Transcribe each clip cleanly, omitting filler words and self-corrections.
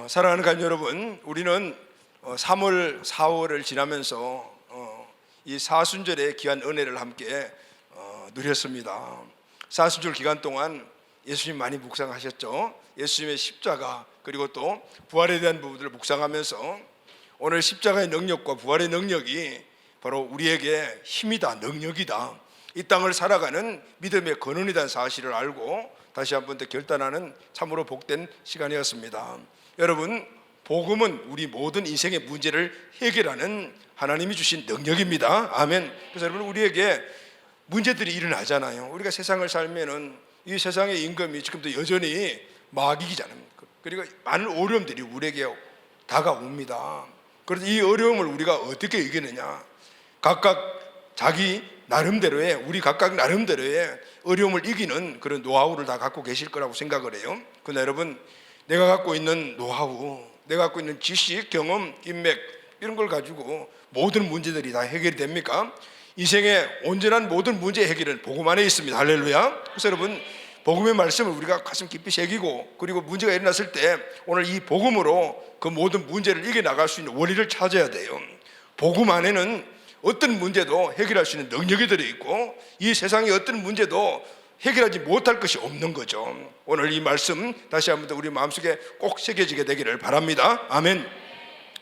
사랑하는 가족 여러분, 우리는 3월, 4월을 지나면서 이 사순절의 귀한 은혜를 함께 누렸습니다. 사순절 기간 동안 예수님 많이 묵상하셨죠. 예수님의 십자가 그리고 또 부활에 대한 부분들을 묵상하면서 오늘 십자가의 능력과 부활의 능력이 바로 우리에게 힘이다, 능력이다, 이 땅을 살아가는 믿음의 근원이라는 사실을 알고 다시 한번 더 결단하는 참으로 복된 시간이었습니다. 여러분, 복음은 우리 모든 인생의 문제를 해결하는 하나님이 주신 능력입니다. 아멘. 그래서 여러분, 우리에게 문제들이 일어나잖아요. 우리가 세상을 살면은 이 세상의 임금이 지금도 여전히 마귀잖아요. 그리고 많은 어려움들이 우리에게 다가옵니다. 그래서 이 어려움을 우리가 어떻게 이기느냐, 각각 자기 나름대로의, 우리 각각 나름대로의 어려움을 이기는 그런 노하우를 다 갖고 계실 거라고 생각을 해요. 그러나 여러분, 내가 갖고 있는 노하우, 내가 갖고 있는 지식, 경험, 인맥, 이런 걸 가지고 모든 문제들이 다 해결이 됩니까? 인생의 온전한 모든 문제 해결은 복음 안에 있습니다. 할렐루야. 그래서 여러분, 복음의 말씀을 우리가 가슴 깊이 새기고, 그리고 문제가 일어났을 때 오늘 이 복음으로 그 모든 문제를 이겨나갈 수 있는 원리를 찾아야 돼요. 복음 안에는 어떤 문제도 해결할 수 있는 능력이 들어있고, 이 세상의 어떤 문제도 해결하지 못할 것이 없는 거죠. 오늘 이 말씀 다시 한번 더 우리 마음속에 꼭 새겨지게 되기를 바랍니다. 아멘.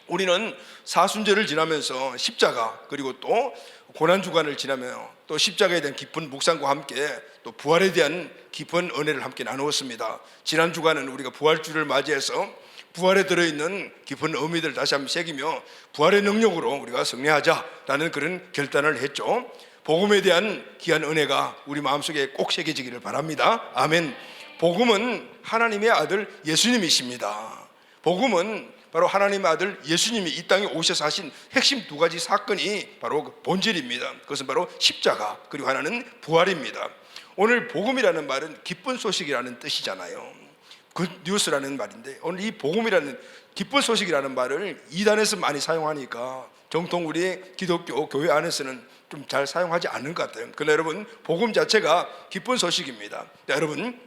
우리는 사순절을 지나면서 십자가, 그리고 또 고난주간을 지나며 또 십자가에 대한 깊은 묵상과 함께 또 부활에 대한 깊은 은혜를 함께 나누었습니다. 지난 주간은 우리가 부활주를 맞이해서 부활에 들어있는 깊은 의미들을 다시 한번 새기며 부활의 능력으로 우리가 승리하자라는 그런 결단을 했죠. 복음에 대한 귀한 은혜가 우리 마음속에 꼭 새겨지기를 바랍니다. 아멘. 복음은 하나님의 아들 예수님이십니다. 복음은 바로 하나님의 아들 예수님이 이 땅에 오셔서 하신 핵심 두 가지 사건이 바로 그 본질입니다. 그것은 바로 십자가, 그리고 하나는 부활입니다. 오늘 복음이라는 말은 기쁜 소식이라는 뜻이잖아요. 굿 뉴스라는 말인데, 오늘 이 복음이라는 기쁜 소식이라는 말을 이단에서 많이 사용하니까 정통 우리 기독교 교회 안에서는 좀 잘 사용하지 않는 것 같아요. 그러나 여러분, 복음 자체가 기쁜 소식입니다. 여러분,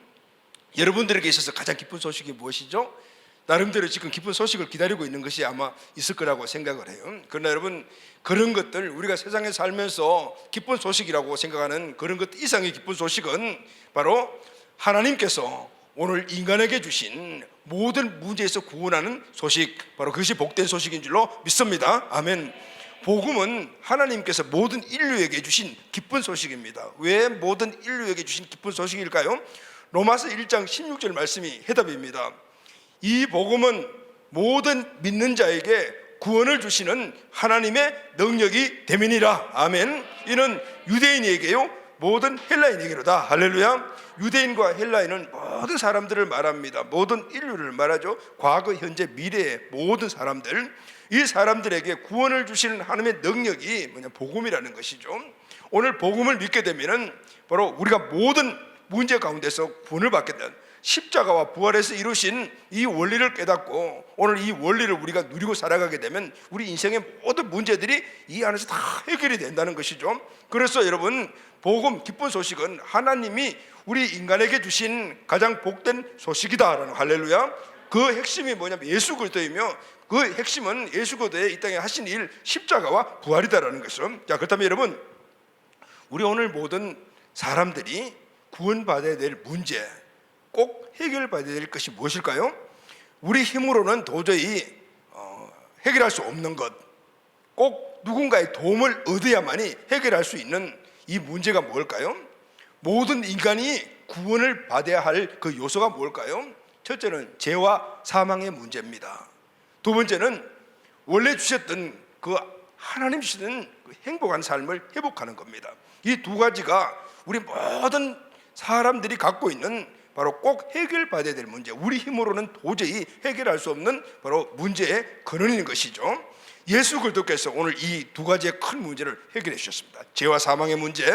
여러분들에게 있어서 가장 기쁜 소식이 무엇이죠? 나름대로 지금 기쁜 소식을 기다리고 있는 것이 아마 있을 거라고 생각을 해요. 그러나 여러분, 그런 것들, 우리가 세상에 살면서 기쁜 소식이라고 생각하는 그런 것 이상의 기쁜 소식은 바로 하나님께서 오늘 인간에게 주신 모든 문제에서 구원하는 소식, 바로 그것이 복된 소식인 줄로 믿습니다. 아멘. 복음은 하나님께서 모든 인류에게 주신 기쁜 소식입니다. 왜 모든 인류에게 주신 기쁜 소식일까요? 로마서 1장 16절 말씀이 해답입니다. 이 복음은 모든 믿는 자에게 구원을 주시는 하나님의 능력이 됨이니라. 아멘. 이는 유대인에게요, 모든 헬라인에게로다. 할렐루야. 유대인과 헬라인은 모든 사람들을 말합니다. 모든 인류를 말하죠. 과거, 현재, 미래의 모든 사람들, 이 사람들에게 구원을 주시는 하나님의 능력이 뭐냐, 복음이라는 것이죠. 오늘 복음을 믿게 되면은 바로 우리가 모든 문제 가운데서 구원을 받게 된 십자가와 부활에서 이루신 이 원리를 깨닫고 오늘 이 원리를 우리가 누리고 살아가게 되면 우리 인생의 모든 문제들이 이 안에서 다 해결이 된다는 것이죠. 그래서 여러분, 복음, 기쁜 소식은 하나님이 우리 인간에게 주신 가장 복된 소식이다라는, 할렐루야. 그 핵심이 뭐냐면 예수 그리스도이며, 그 핵심은 예수 그리스도의 이 땅에 하신 일, 십자가와 부활이다라는 것이죠. 자, 그렇다면 여러분, 우리 오늘 모든 사람들이 구원받아야 될 문제, 꼭 해결받아야 될 것이 무엇일까요? 우리 힘으로는 도저히 해결할 수 없는 것, 꼭 누군가의 도움을 얻어야만이 해결할 수 있는 이 문제가 뭘까요? 모든 인간이 구원을 받아야 할 그 요소가 뭘까요? 첫째는 죄와 사망의 문제입니다. 두 번째는 원래 주셨던 그 하나님 주시는 그 행복한 삶을 회복하는 겁니다. 이 두 가지가 우리 모든 사람들이 갖고 있는 바로 꼭 해결받아야 될 문제, 우리 힘으로는 도저히 해결할 수 없는 바로 문제의 근원인 것이죠. 예수 그리스도께서 오늘 이 두 가지의 큰 문제를 해결해 주셨습니다. 죄와 사망의 문제,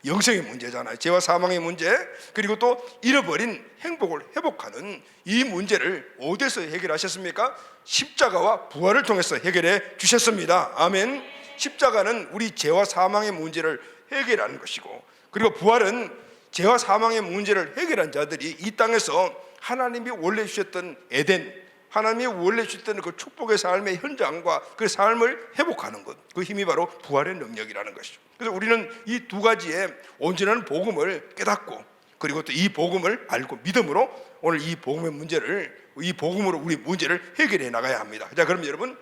영생의 문제잖아요. 죄와 사망의 문제, 그리고 또 잃어버린 행복을 회복하는 이 문제를 어디서 해결하셨습니까? 십자가와 부활을 통해서 해결해 주셨습니다. 아멘. 십자가는 우리 죄와 사망의 문제를 해결하는 것이고, 그리고 부활은 죄와 사망의 문제를 해결한 자들이 이 땅에서 하나님이 원래 주셨던 에덴, 하나님이 원래 주셨던 그 축복의 삶의 현장과 그 삶을 회복하는 것, 그 힘이 바로 부활의 능력이라는 것이죠. 그래서 우리는 이 두 가지의 온전한 복음을 깨닫고, 그리고 또 이 복음을 알고 믿음으로 오늘 이 복음의 문제를, 이 복음으로 우리 문제를 해결해 나가야 합니다. 자, 그럼 여러분,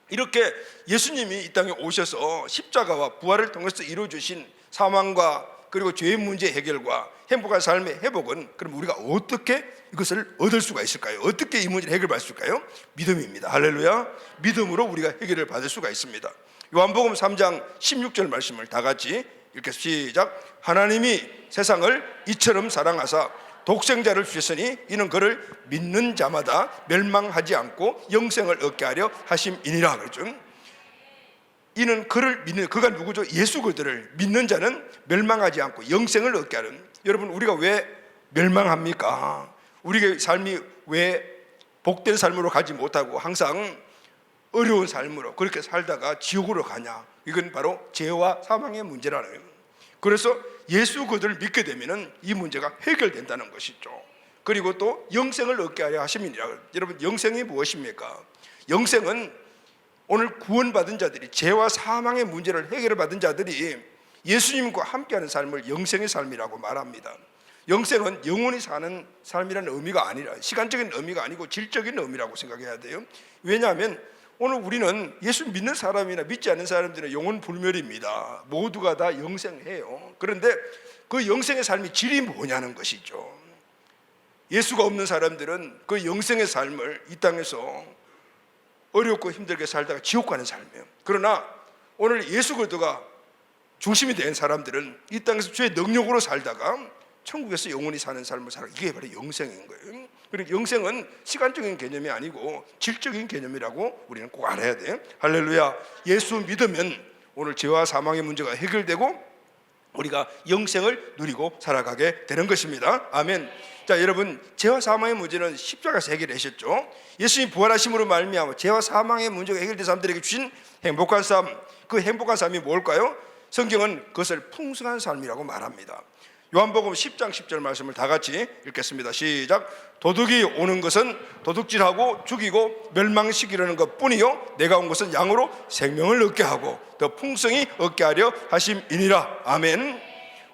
이렇게 예수님이 이 땅에 오셔서 십자가와 부활을 통해서 이루어주신 사망과 그리고 죄의 문제 해결과 행복한 삶의 회복은, 그럼 우리가 어떻게 이것을 얻을 수가 있을까요? 어떻게 이 문제를 해결받을 수 있을까요? 믿음입니다. 할렐루야. 믿음으로 우리가 해결을 받을 수가 있습니다. 요한복음 3장 16절 말씀을 다 같이 읽겠습니다. 시작. 하나님이 세상을 이처럼 사랑하사 독생자를 주셨으니 이는 그를 믿는 자마다 멸망하지 않고 영생을 얻게 하려 하심이니라. 그렇죠? 이는 그를 믿는, 그가 누구죠? 예수 그들을 믿는 자는 멸망하지 않고 영생을 얻게 하는. 여러분, 우리가 왜 멸망합니까? 우리의 삶이 왜 복된 삶으로 가지 못하고 항상 어려운 삶으로 그렇게 살다가 지옥으로 가냐? 이건 바로 죄와 사망의 문제라는 거예요. 그래서 예수 그들을 믿게 되면 이 문제가 해결된다는 것이죠. 그리고 또 영생을 얻게 하려 하심이니라. 여러분, 영생이 무엇입니까? 영생은 오늘 구원받은 자들이, 죄와 사망의 문제를 해결을 받은 자들이 예수님과 함께하는 삶을 영생의 삶이라고 말합니다. 영생은 영원히 사는 삶이라는 의미가 아니라, 시간적인 의미가 아니고 질적인 의미라고 생각해야 돼요. 왜냐하면 오늘 우리는 예수 믿는 사람이나 믿지 않는 사람들은 영혼 불멸입니다. 모두가 다 영생해요. 그런데 그 영생의 삶이 질이 뭐냐는 것이죠. 예수가 없는 사람들은 그 영생의 삶을 이 땅에서 어렵고 힘들게 살다가 지옥 가는 삶이에요. 그러나 오늘 예수 그리스도가 중심이 된 사람들은 이 땅에서 주의 능력으로 살다가 천국에서 영원히 사는 삶을 살아. 이게 바로 영생인 거예요. 그리고 영생은 시간적인 개념이 아니고 질적인 개념이라고 우리는 꼭 알아야 돼요. 할렐루야. 예수 믿으면 오늘 죄와 사망의 문제가 해결되고 우리가 영생을 누리고 살아가게 되는 것입니다. 아멘. 자, 여러분, 죄와 사망의 문제는 십자가에서 해결하셨죠. 예수님이 부활하심으로 말미암아 죄와 사망의 문제가 해결된 사람들에게 주신 행복한 삶, 그 행복한 삶이 뭘까요? 성경은 그것을 풍성한 삶이라고 말합니다. 요한복음 10장 10절 말씀을 다 같이 읽겠습니다. 시작. 도둑이 오는 것은 도둑질하고 죽이고 멸망시키려는 것뿐이요 내가 온 것은 양으로 생명을 얻게 하고 더 풍성히 얻게 하려 하심이니라. 아멘.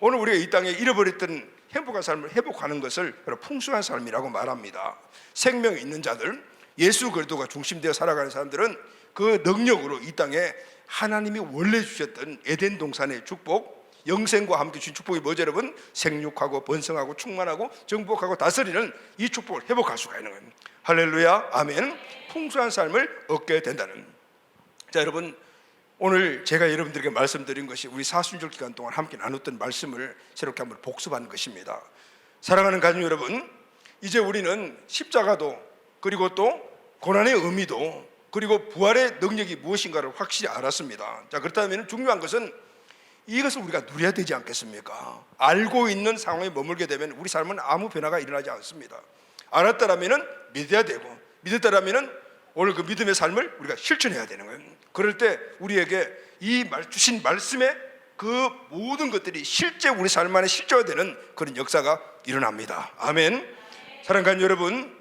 오늘 우리가 이 땅에 잃어버렸던 행복한 삶을 회복하는 것을 풍성한 삶이라고 말합니다. 생명이 있는 자들, 예수 그리스도가 중심되어 살아가는 사람들은 그 능력으로 이 땅에 하나님이 원래 주셨던 에덴 동산의 축복, 영생과 함께 주신 축복이 뭐죠, 여러분? 생육하고 번성하고 충만하고 정복하고 다스리는 이 축복을 회복할 수가 있는 거예요. 할렐루야. 아멘. 풍성한 삶을 얻게 된다는. 자, 여러분, 오늘 제가 여러분들에게 말씀드린 것이 우리 사순절 기간 동안 함께 나눴던 말씀을 새롭게 한번 복습하는 것입니다. 사랑하는 가족 여러분, 이제 우리는 십자가도, 그리고 또 고난의 의미도, 그리고 부활의 능력이 무엇인가를 확실히 알았습니다. 자, 그렇다면 중요한 것은 이것을 우리가 누려야 되지 않겠습니까? 알고 있는 상황에 머물게 되면 우리 삶은 아무 변화가 일어나지 않습니다. 알았다라면 믿어야 되고, 믿었다라면 오늘 그 믿음의 삶을 우리가 실천해야 되는 거예요. 그럴 때 우리에게 이 주신 말씀의 그 모든 것들이 실제 우리 삶 안에 실제화되는 그런 역사가 일어납니다. 아멘. 사랑하는 여러분,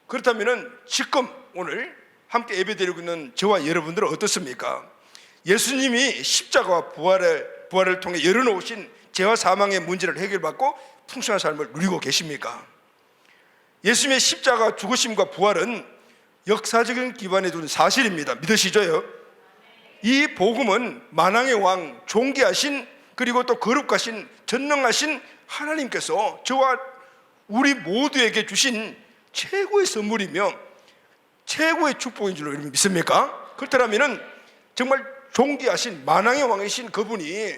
그렇다면 지금 오늘 함께 예배드리고 있는 저와 여러분들은 어떻습니까? 예수님이 십자가와 부활을 통해 열어놓으신 죄와 사망의 문제를 해결받고 풍성한 삶을 누리고 계십니까? 예수님의 십자가 죽으심과 부활은 역사적인 기반에 두는 사실입니다. 믿으시죠? 이 복음은 만왕의 왕, 존귀하신, 그리고 또 거룩하신, 전능하신 하나님께서 저와 우리 모두에게 주신 최고의 선물이며 최고의 축복인 줄로 여러분 믿습니까? 그렇다면 정말 존귀하신 만왕의 왕이신 그분이,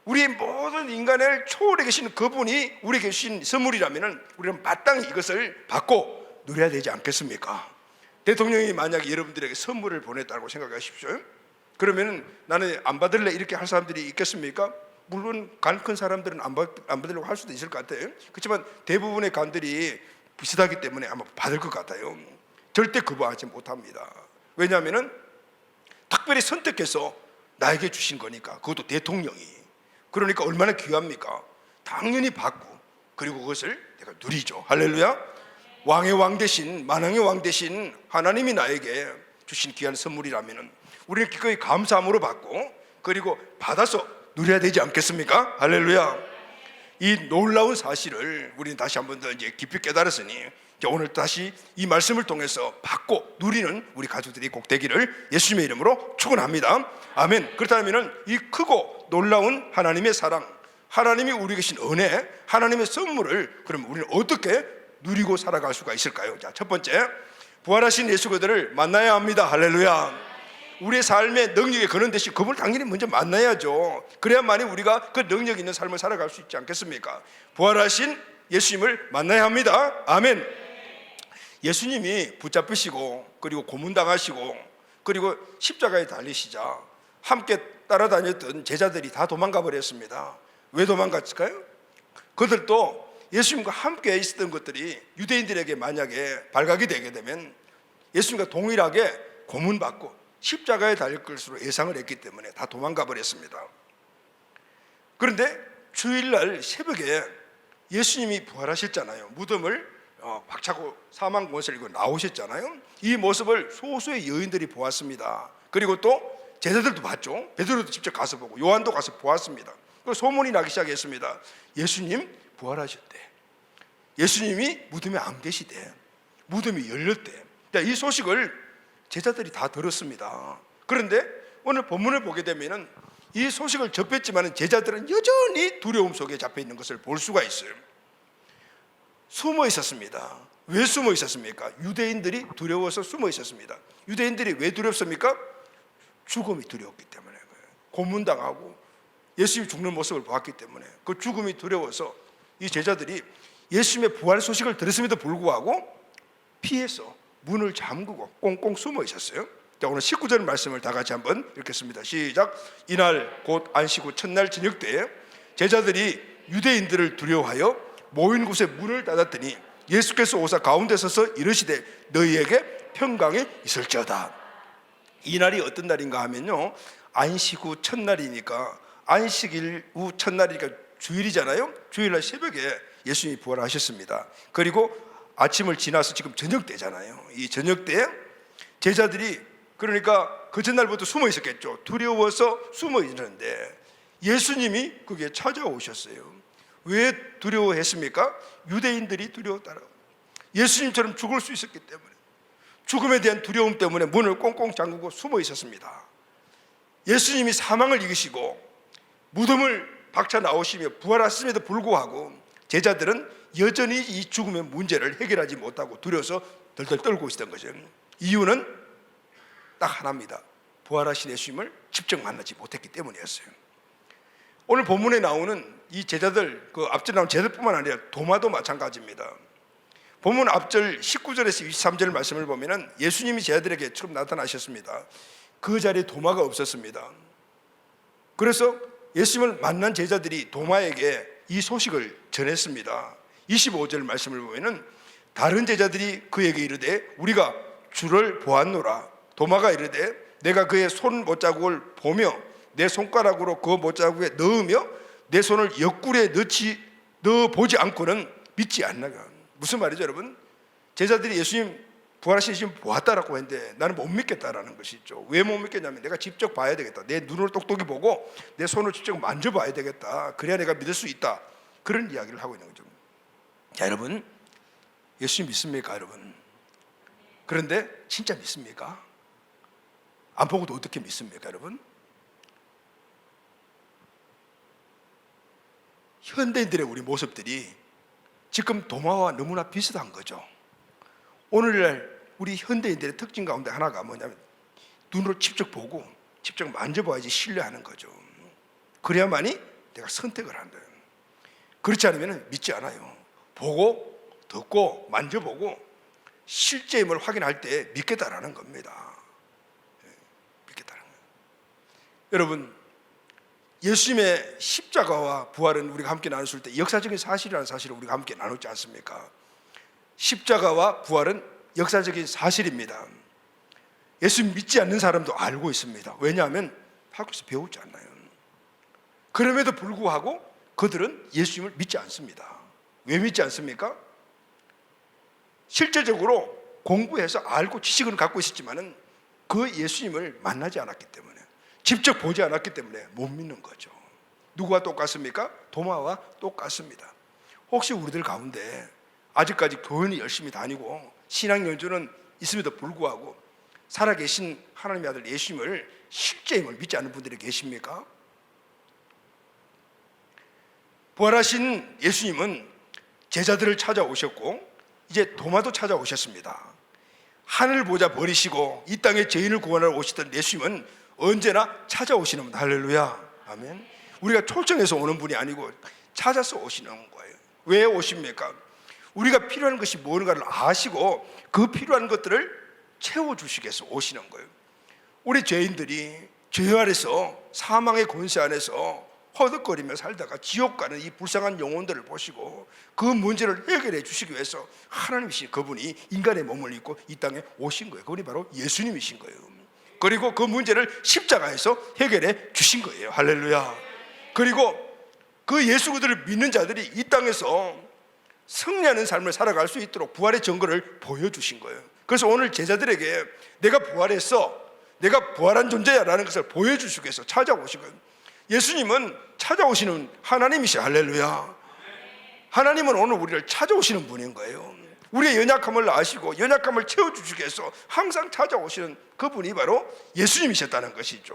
우리 모든 인간을 초월해 계신 그분이 우리에게 주신 선물이라면 우리는 마땅히 이것을 받고 누려야 되지 않겠습니까? 대통령이 만약에 여러분들에게 선물을 보냈다고 생각하십시오. 그러면 나는 안 받을래 이렇게 할 사람들이 있겠습니까? 물론 간 큰 사람들은 안 받으려고 할 수도 있을 것 같아요. 그렇지만 대부분의 간들이 비슷하기 때문에 아마 받을 것 같아요. 절대 거부하지 못합니다. 왜냐하면 특별히 선택해서 나에게 주신 거니까. 그것도 대통령이. 그러니까 얼마나 귀합니까? 당연히 받고, 그리고 그것을 내가 누리죠. 할렐루야. 왕의 왕 대신, 만왕의 왕 대신 하나님이 나에게 주신 귀한 선물이라면 우리는 기꺼이 감사함으로 받고 그리고 받아서 누려야 되지 않겠습니까? 할렐루야. 이 놀라운 사실을 우리는 다시 한 번 더 이제 깊이 깨달았으니 오늘 다시 이 말씀을 통해서 받고 누리는 우리 가족들이 꼭 되기를 예수님의 이름으로 축원합니다. 아멘. 그렇다면 이 크고 놀라운 하나님의 사랑, 하나님이 우리에게 주신 은혜, 하나님의 선물을 그럼 우리는 어떻게 누리고 살아갈 수가 있을까요? 자, 첫 번째, 부활하신 예수 그들을 만나야 합니다. 할렐루야. 우리의 삶의 능력에 거는 대신 그분을 당연히 먼저 만나야죠. 그래야만이 우리가 그 능력 있는 삶을 살아갈 수 있지 않겠습니까? 부활하신 예수님을 만나야 합니다. 아멘. 예수님이 붙잡히시고 그리고 고문당하시고 그리고 십자가에 달리시자 함께 따라다녔던 제자들이 다 도망가 버렸습니다. 왜 도망갔을까요? 그들도 예수님과 함께 있었던 것들이 유대인들에게 만약에 발각이 되게 되면 예수님과 동일하게 고문받고 십자가에 달릴 것으로 예상을 했기 때문에 다 도망가 버렸습니다. 그런데 주일날 새벽에 예수님이 부활하셨잖아요. 무덤을 박차고 사망 권세를 이고 나오셨잖아요. 이 모습을 소수의 여인들이 보았습니다. 그리고 또 제자들도 봤죠. 베드로도 직접 가서 보고 요한도 가서 보았습니다. 그리고 소문이 나기 시작했습니다. 예수님 부활하셨대. 예수님이 무덤에 안 계시대. 무덤이 열렸대. 이 소식을 제자들이 다 들었습니다. 그런데 오늘 본문을 보게 되면 이 소식을 접했지만 제자들은 여전히 두려움 속에 잡혀 있는 것을 볼 수가 있어요. 숨어 있었습니다. 왜 숨어 있었습니까? 유대인들이 두려워서 숨어 있었습니다. 유대인들이 왜 두렵습니까? 죽음이 두려웠기 때문에 그래요. 고문당하고 예수님이 죽는 모습을 보았기 때문에 그 죽음이 두려워서 이 제자들이 예수님의 부활 소식을 들었음에도 불구하고 피해서 문을 잠그고 꽁꽁 숨어 있었어요. 자, 오늘 19절 말씀을 다 같이 한번 읽겠습니다. 시작. 이날 곧 안식 후 첫날 저녁 때에 제자들이 유대인들을 두려워하여 모인 곳에 문을 닫았더니 예수께서 오사 가운데 서서 이르시되 너희에게 평강이 있을지어다. 이 날이 어떤 날인가 하면요, 안식 후 첫날이니까 안식일 후 첫날이니까 주일이잖아요. 주일날 새벽에 예수님이 부활하셨습니다. 그리고 아침을 지나서 지금 저녁 때잖아요. 이 저녁 때 제자들이 그러니까 그 전날부터 숨어 있었겠죠. 두려워서 숨어 있는데 예수님이 그게 찾아오셨어요. 왜 두려워했습니까? 유대인들이 두려웠다라. 예수님처럼 죽을 수 있었기 때문에, 죽음에 대한 두려움 때문에 문을 꽁꽁 잠그고 숨어 있었습니다. 예수님이 사망을 이기시고 무덤을 박차 나오시며 부활하심에도 불구하고 제자들은 여전히 이 죽음의 문제를 해결하지 못하고 두려워서 덜덜 떨고 있었던 거죠. 이유는 딱 하나입니다. 부활하신 예수님을 직접 만나지 못했기 때문이었어요. 오늘 본문에 나오는 이 제자들, 그 앞절 나온 제자들뿐만 아니라 도마도 마찬가지입니다. 본문 앞절 19절에서 23절 말씀을 보면 예수님이 제자들에게 처음 나타나셨습니다. 그 자리에 도마가 없었습니다. 그래서 예수님을 만난 제자들이 도마에게 이 소식을 전했습니다. 25절 말씀을 보면 다른 제자들이 그에게 이르되 우리가 주를 보았노라. 도마가 이르되 내가 그의 손 못자국을 보며 내 손가락으로 그 못자국에 넣으며 내 손을 옆구리에 넣어 보지 않고는 믿지 않나가. 무슨 말이죠, 여러분? 제자들이 예수님 부활하신 예수님 보았다라고 했는데 나는 못 믿겠다라는 것이죠. 왜 못 믿겠냐면 내가 직접 봐야 되겠다. 내 눈으로 똑똑히 보고 내 손을 직접 만져봐야 되겠다. 그래야 내가 믿을 수 있다. 그런 이야기를 하고 있는 거죠. 자, 여러분, 예수님 믿습니까, 여러분? 그런데 진짜 믿습니까? 안 보고도 어떻게 믿습니까, 여러분? 현대인들의 우리 모습들이 지금 도마와 너무나 비슷한 거죠. 오늘날 우리 현대인들의 특징 가운데 하나가 뭐냐면 눈으로 직접 보고 직접 만져봐야지 신뢰하는 거죠. 그래야만이 내가 선택을 한다. 그렇지 않으면 믿지 않아요. 보고 듣고 만져보고 실제임을 확인할 때 믿겠다라는 겁니다. 믿겠다는 거예요. 여러분, 예수님의 십자가와 부활은 우리가 함께 나눴을 때 역사적인 사실이라는 사실을 우리가 함께 나눴지 않습니까? 십자가와 부활은 역사적인 사실입니다. 예수님 믿지 않는 사람도 알고 있습니다. 왜냐하면 학교에서 배우지 않나요? 그럼에도 불구하고 그들은 예수님을 믿지 않습니다. 왜 믿지 않습니까? 실제적으로 공부해서 알고 지식을 갖고 있었지만은 그 예수님을 만나지 않았기 때문에, 직접 보지 않았기 때문에 못 믿는 거죠. 누구와 똑같습니까? 도마와 똑같습니다. 혹시 우리들 가운데 아직까지 교회는 열심히 다니고 신앙 연주는 있음에도 불구하고 살아계신 하나님의 아들 예수님을 실제임을 믿지 않는 분들이 계십니까? 부활하신 예수님은 제자들을 찾아오셨고 이제 도마도 찾아오셨습니다. 하늘 보자 버리시고 이 땅에 죄인을 구원하러 오시던 예수님은 언제나 찾아오시는 분. 할렐루야, 아멘. 우리가 초청해서 오는 분이 아니고 찾아서 오시는 거예요. 왜 오십니까? 우리가 필요한 것이 뭔가를 아시고 그 필요한 것들을 채워주시기 위해서 오시는 거예요. 우리 죄인들이 죄 아래서 사망의 권세 안에서 허덕거리며 살다가 지옥 가는 이 불쌍한 영혼들을 보시고 그 문제를 해결해 주시기 위해서 하나님이신 그분이 인간의 몸을 입고 이 땅에 오신 거예요. 그분이 바로 예수님이신 거예요. 그리고 그 문제를 십자가에서 해결해 주신 거예요. 할렐루야. 그리고 그 예수 그들을 믿는 자들이 이 땅에서 승리하는 삶을 살아갈 수 있도록 부활의 증거를 보여주신 거예요. 그래서 오늘 제자들에게 내가 부활했어, 내가 부활한 존재야 라는 것을 보여주시기 위해서 찾아오신 거예요. 예수님은 찾아오시는 하나님이시죠. 할렐루야. 하나님은 오늘 우리를 찾아오시는 분인 거예요. 우리의 연약함을 아시고 연약함을 채워주시기 위해서 항상 찾아오시는 그분이 바로 예수님이셨다는 것이죠.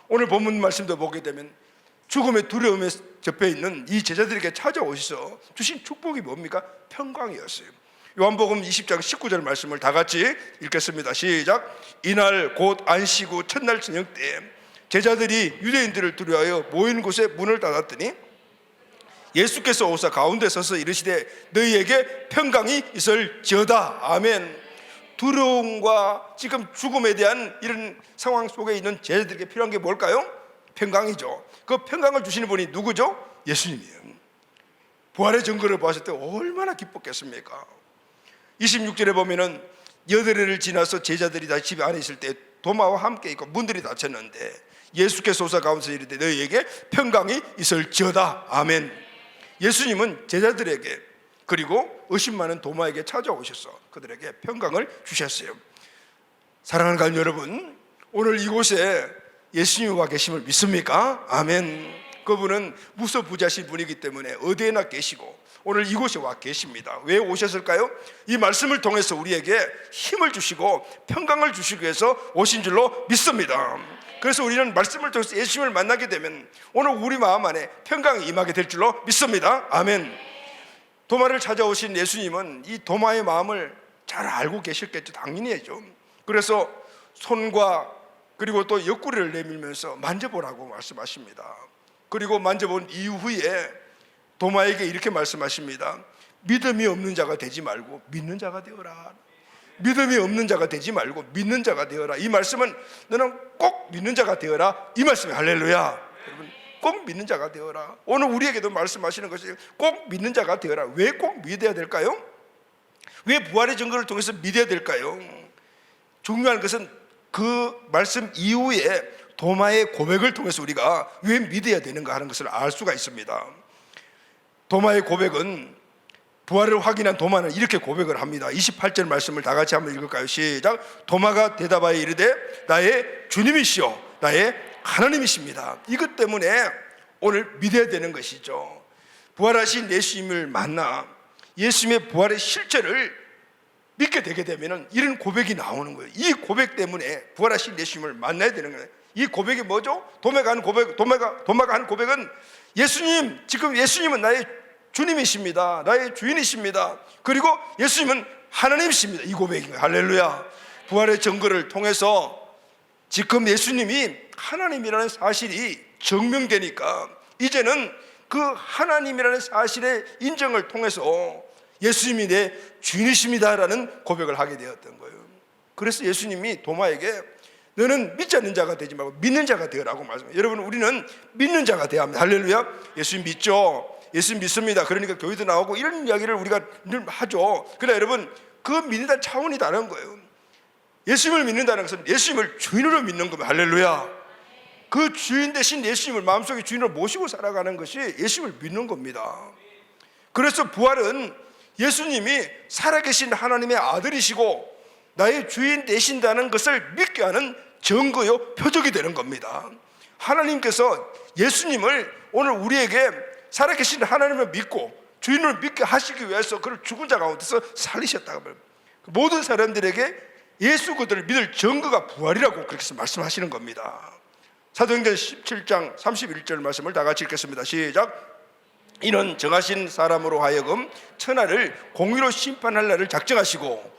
오늘 본문 말씀도 보게 되면 죽음의 두려움에 접해 있는 이 제자들에게 찾아오셔서 주신 축복이 뭡니까? 평강이었어요. 요한복음 20장 19절 말씀을 다 같이 읽겠습니다. 시작. 이날 곧 안식 후 첫날 저녁 때 제자들이 유대인들을 두려워하여 모인 곳에 문을 닫았더니 예수께서 오사 가운데 서서 이르시되 너희에게 평강이 있을지어다. 아멘. 두려움과 지금 죽음에 대한 이런 상황 속에 있는 제자들에게 필요한 게 뭘까요? 평강이죠. 그 평강을 주시는 분이 누구죠? 예수님이에요. 부활의 증거를 보았을 때 얼마나 기뻤겠습니까? 26절에 보면은 여드레를 지나서 제자들이 다 집 안에 있을 때 도마와 함께 있고 문들이 닫혔는데 예수께서 오사 가운데서 이르되 너희에게 평강이 있을지어다. 아멘. 예수님은 제자들에게 그리고 의심 많은 도마에게 찾아오셔서 그들에게 평강을 주셨어요. 사랑하는 가족 여러분, 오늘 이곳에 예수님이 와 계심을 믿습니까? 아멘. 그분은 무소부자신 분이기 때문에 어디에나 계시고 오늘 이곳에 와 계십니다. 왜 오셨을까요? 이 말씀을 통해서 우리에게 힘을 주시고 평강을 주시기 위해서 오신 줄로 믿습니다. 그래서 우리는 말씀을 통해서 예수님을 만나게 되면 오늘 우리 마음 안에 평강이 임하게 될 줄로 믿습니다. 아멘. 도마를 찾아오신 예수님은 이 도마의 마음을 잘 알고 계셨겠죠. 당연히죠. 그래서 손과 그리고 또 옆구리를 내밀면서 만져보라고 말씀하십니다. 그리고 만져본 이후에 도마에게 이렇게 말씀하십니다. 믿음이 없는 자가 되지 말고 믿는 자가 되어라. 믿음이 없는 자가 되지 말고 믿는 자가 되어라. 이 말씀은 너는 꼭 믿는 자가 되어라. 이 말씀이 할렐루야. 여러분, 꼭 믿는 자가 되어라. 오늘 우리에게도 말씀하시는 것이 꼭 믿는 자가 되어라. 왜 꼭 믿어야 될까요? 왜 부활의 증거를 통해서 믿어야 될까요? 중요한 것은 그 말씀 이후에 도마의 고백을 통해서 우리가 왜 믿어야 되는가 하는 것을 알 수가 있습니다. 도마의 고백은 부활을 확인한 도마는 이렇게 고백을 합니다. 28절 말씀을 다 같이 한번 읽을까요? 시작. 도마가 대답하여 이르되 나의 주님이시요 나의 하나님이십니다. 이것 때문에 오늘 믿어야 되는 것이죠. 부활하신 예수님을 만나 예수님의 부활의 실체를 믿게 되게 되면 이런 고백이 나오는 거예요. 이 고백 때문에 부활하신 예수님을 만나야 되는 거예요. 이 고백이 뭐죠? 도마가 한 고백은 예수님, 지금 예수님은 나의 주님이십니다. 나의 주인이십니다. 그리고 예수님은 하나님이십니다. 이 고백인 거예요. 할렐루야. 부활의 증거를 통해서 지금 예수님이 하나님이라는 사실이 증명되니까 이제는 그 하나님이라는 사실의 인정을 통해서 예수님이 내 주인이십니다라는 고백을 하게 되었던 거예요. 그래서 예수님이 도마에게 너는 믿지 않는 자가 되지 말고 믿는 자가 되어라고 말씀해요. 여러분, 우리는 믿는 자가 되어야 합니다. 할렐루야. 예수님 믿죠? 예수님 믿습니다. 그러니까 교회도 나오고 이런 이야기를 우리가 늘 하죠. 그러나 여러분, 그 믿는다는 차원이 다른 거예요. 예수님을 믿는다는 것은 예수님을 주인으로 믿는 겁니다. 할렐루야. 그 주인 대신 예수님을 마음속에 주인으로 모시고 살아가는 것이 예수님을 믿는 겁니다. 그래서 부활은 예수님이 살아계신 하나님의 아들이시고 나의 주인 되신다는 것을 믿게 하는 증거요 표적이 되는 겁니다. 하나님께서 예수님을 오늘 우리에게 살아계신 하나님을 믿고 주인을 믿게 하시기 위해서 그를 죽은 자 가운데서 살리셨다고 말합니다. 모든 사람들에게 예수 그들을 믿을 증거가 부활이라고 그렇게 말씀하시는 겁니다. 사도행전 17장 31절 말씀을 다 같이 읽겠습니다. 시작. 이는 정하신 사람으로 하여금 천하를 공의로 심판할 날을 작정하시고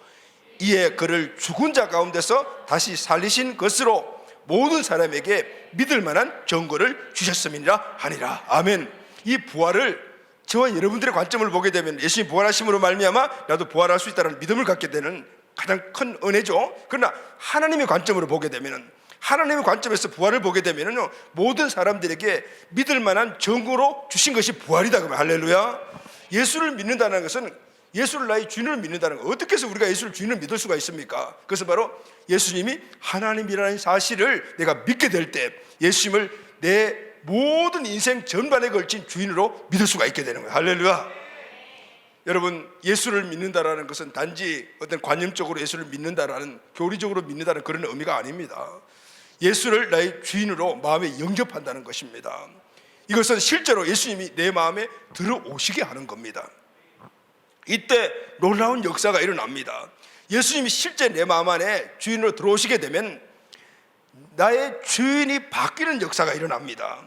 이에 그를 죽은 자 가운데서 다시 살리신 것으로 모든 사람에게 믿을 만한 증거를 주셨음이니라 하니라. 아멘. 이 부활을 저와 여러분들의 관점을 보게 되면 예수님 부활하심으로 말미암아 나도 부활할 수 있다는 믿음을 갖게 되는 가장 큰 은혜죠. 그러나 하나님의 관점으로 보게 되면, 하나님의 관점에서 부활을 보게 되면 모든 사람들에게 믿을 만한 증거로 주신 것이 부활이다. 그러면 할렐루야. 예수를 믿는다는 것은, 예수를 나의 주인을 믿는다는 것, 어떻게 해서 우리가 예수를 주인을 믿을 수가 있습니까? 그것은 바로 예수님이 하나님이라는 사실을 내가 믿게 될 때 예수님을 내 모든 인생 전반에 걸친 주인으로 믿을 수가 있게 되는 거예요. 할렐루야. 여러분, 예수를 믿는다라는 것은 단지 어떤 관념적으로 예수를 믿는다라는, 교리적으로 믿는다는 그런 의미가 아닙니다. 예수를 나의 주인으로 마음에 영접한다는 것입니다. 이것은 실제로 예수님이 내 마음에 들어오시게 하는 겁니다. 이때 놀라운 역사가 일어납니다. 예수님이 실제 내 마음 안에 주인으로 들어오시게 되면 나의 주인이 바뀌는 역사가 일어납니다.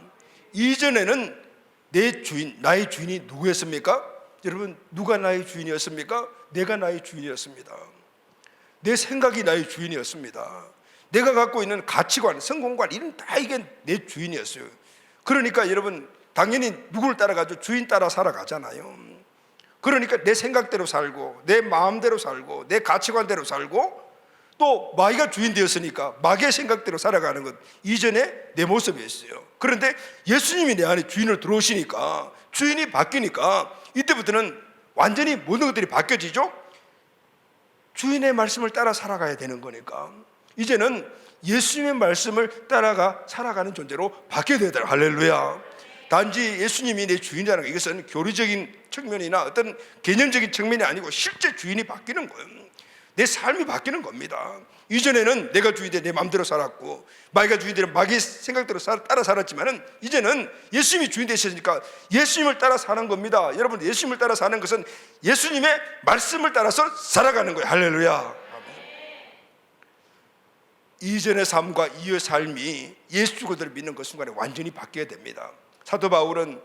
이전에는 내 주인, 나의 주인이 누구였습니까? 여러분, 누가 나의 주인이었습니까? 내가 나의 주인이었습니다. 내 생각이 나의 주인이었습니다. 내가 갖고 있는 가치관, 성공관, 이런 다 이게 내 주인이었어요. 그러니까 여러분, 당연히 누구를 따라가죠? 주인 따라 살아가잖아요. 그러니까 내 생각대로 살고, 내 마음대로 살고, 내 가치관대로 살고, 또 마귀가 주인 되었으니까 마귀의 생각대로 살아가는 것, 이전에 내 모습이었어요. 그런데 예수님이 내 안에 주인으로 들어오시니까, 주인이 바뀌니까 이때부터는 완전히 모든 것들이 바뀌어지죠. 주인의 말씀을 따라 살아가야 되는 거니까 이제는 예수님의 말씀을 따라가 살아가는 존재로 바뀌어야 되더라. 할렐루야. 단지 예수님이 내 주인이라는 것, 이것은 교리적인 측면이나 어떤 개념적인 측면이 아니고 실제 주인이 바뀌는 거예요. 내 삶이 바뀌는 겁니다. 이전에는 내가 주인이 내 마음대로 살았고 마귀가 주인이 되는 마귀의 생각대로 따라 살았지만은 이제는 예수님이 주인 되셨으니까 예수님을 따라 사는 겁니다. 여러분, 예수님을 따라 사는 것은 예수님의 말씀을 따라서 살아가는 거예요. 할렐루야. 이전의 삶과 이후의 삶이 예수 그들을 믿는 그 순간에 완전히 바뀌어야 됩니다. 사도 바울은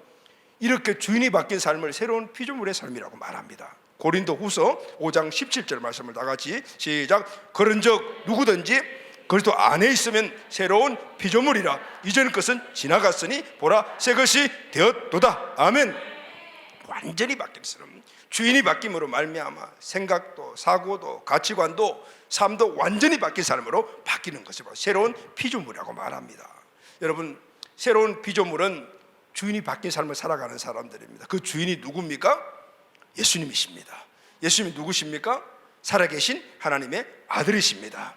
이렇게 주인이 바뀐 삶을 새로운 피조물의 삶이라고 말합니다. 고린도 후서 5장 17절 말씀을 다 같이 시작. 그런즉 누구든지 그리스도 안에 있으면 새로운 피조물이라 이전 것은 지나갔으니 보라 새 것이 되었도다. 아멘. 완전히 바뀐 사람, 주인이 바뀜으로 말미암아 생각도 사고도 가치관도 삶도 완전히 바뀐 삶으로 바뀌는 것이 바로 새로운 피조물이라고 말합니다. 여러분, 새로운 피조물은 주인이 바뀐 삶을 살아가는 사람들입니다. 그 주인이 누굽니까? 예수님이십니다. 예수님이 누구십니까? 살아계신 하나님의 아들이십니다.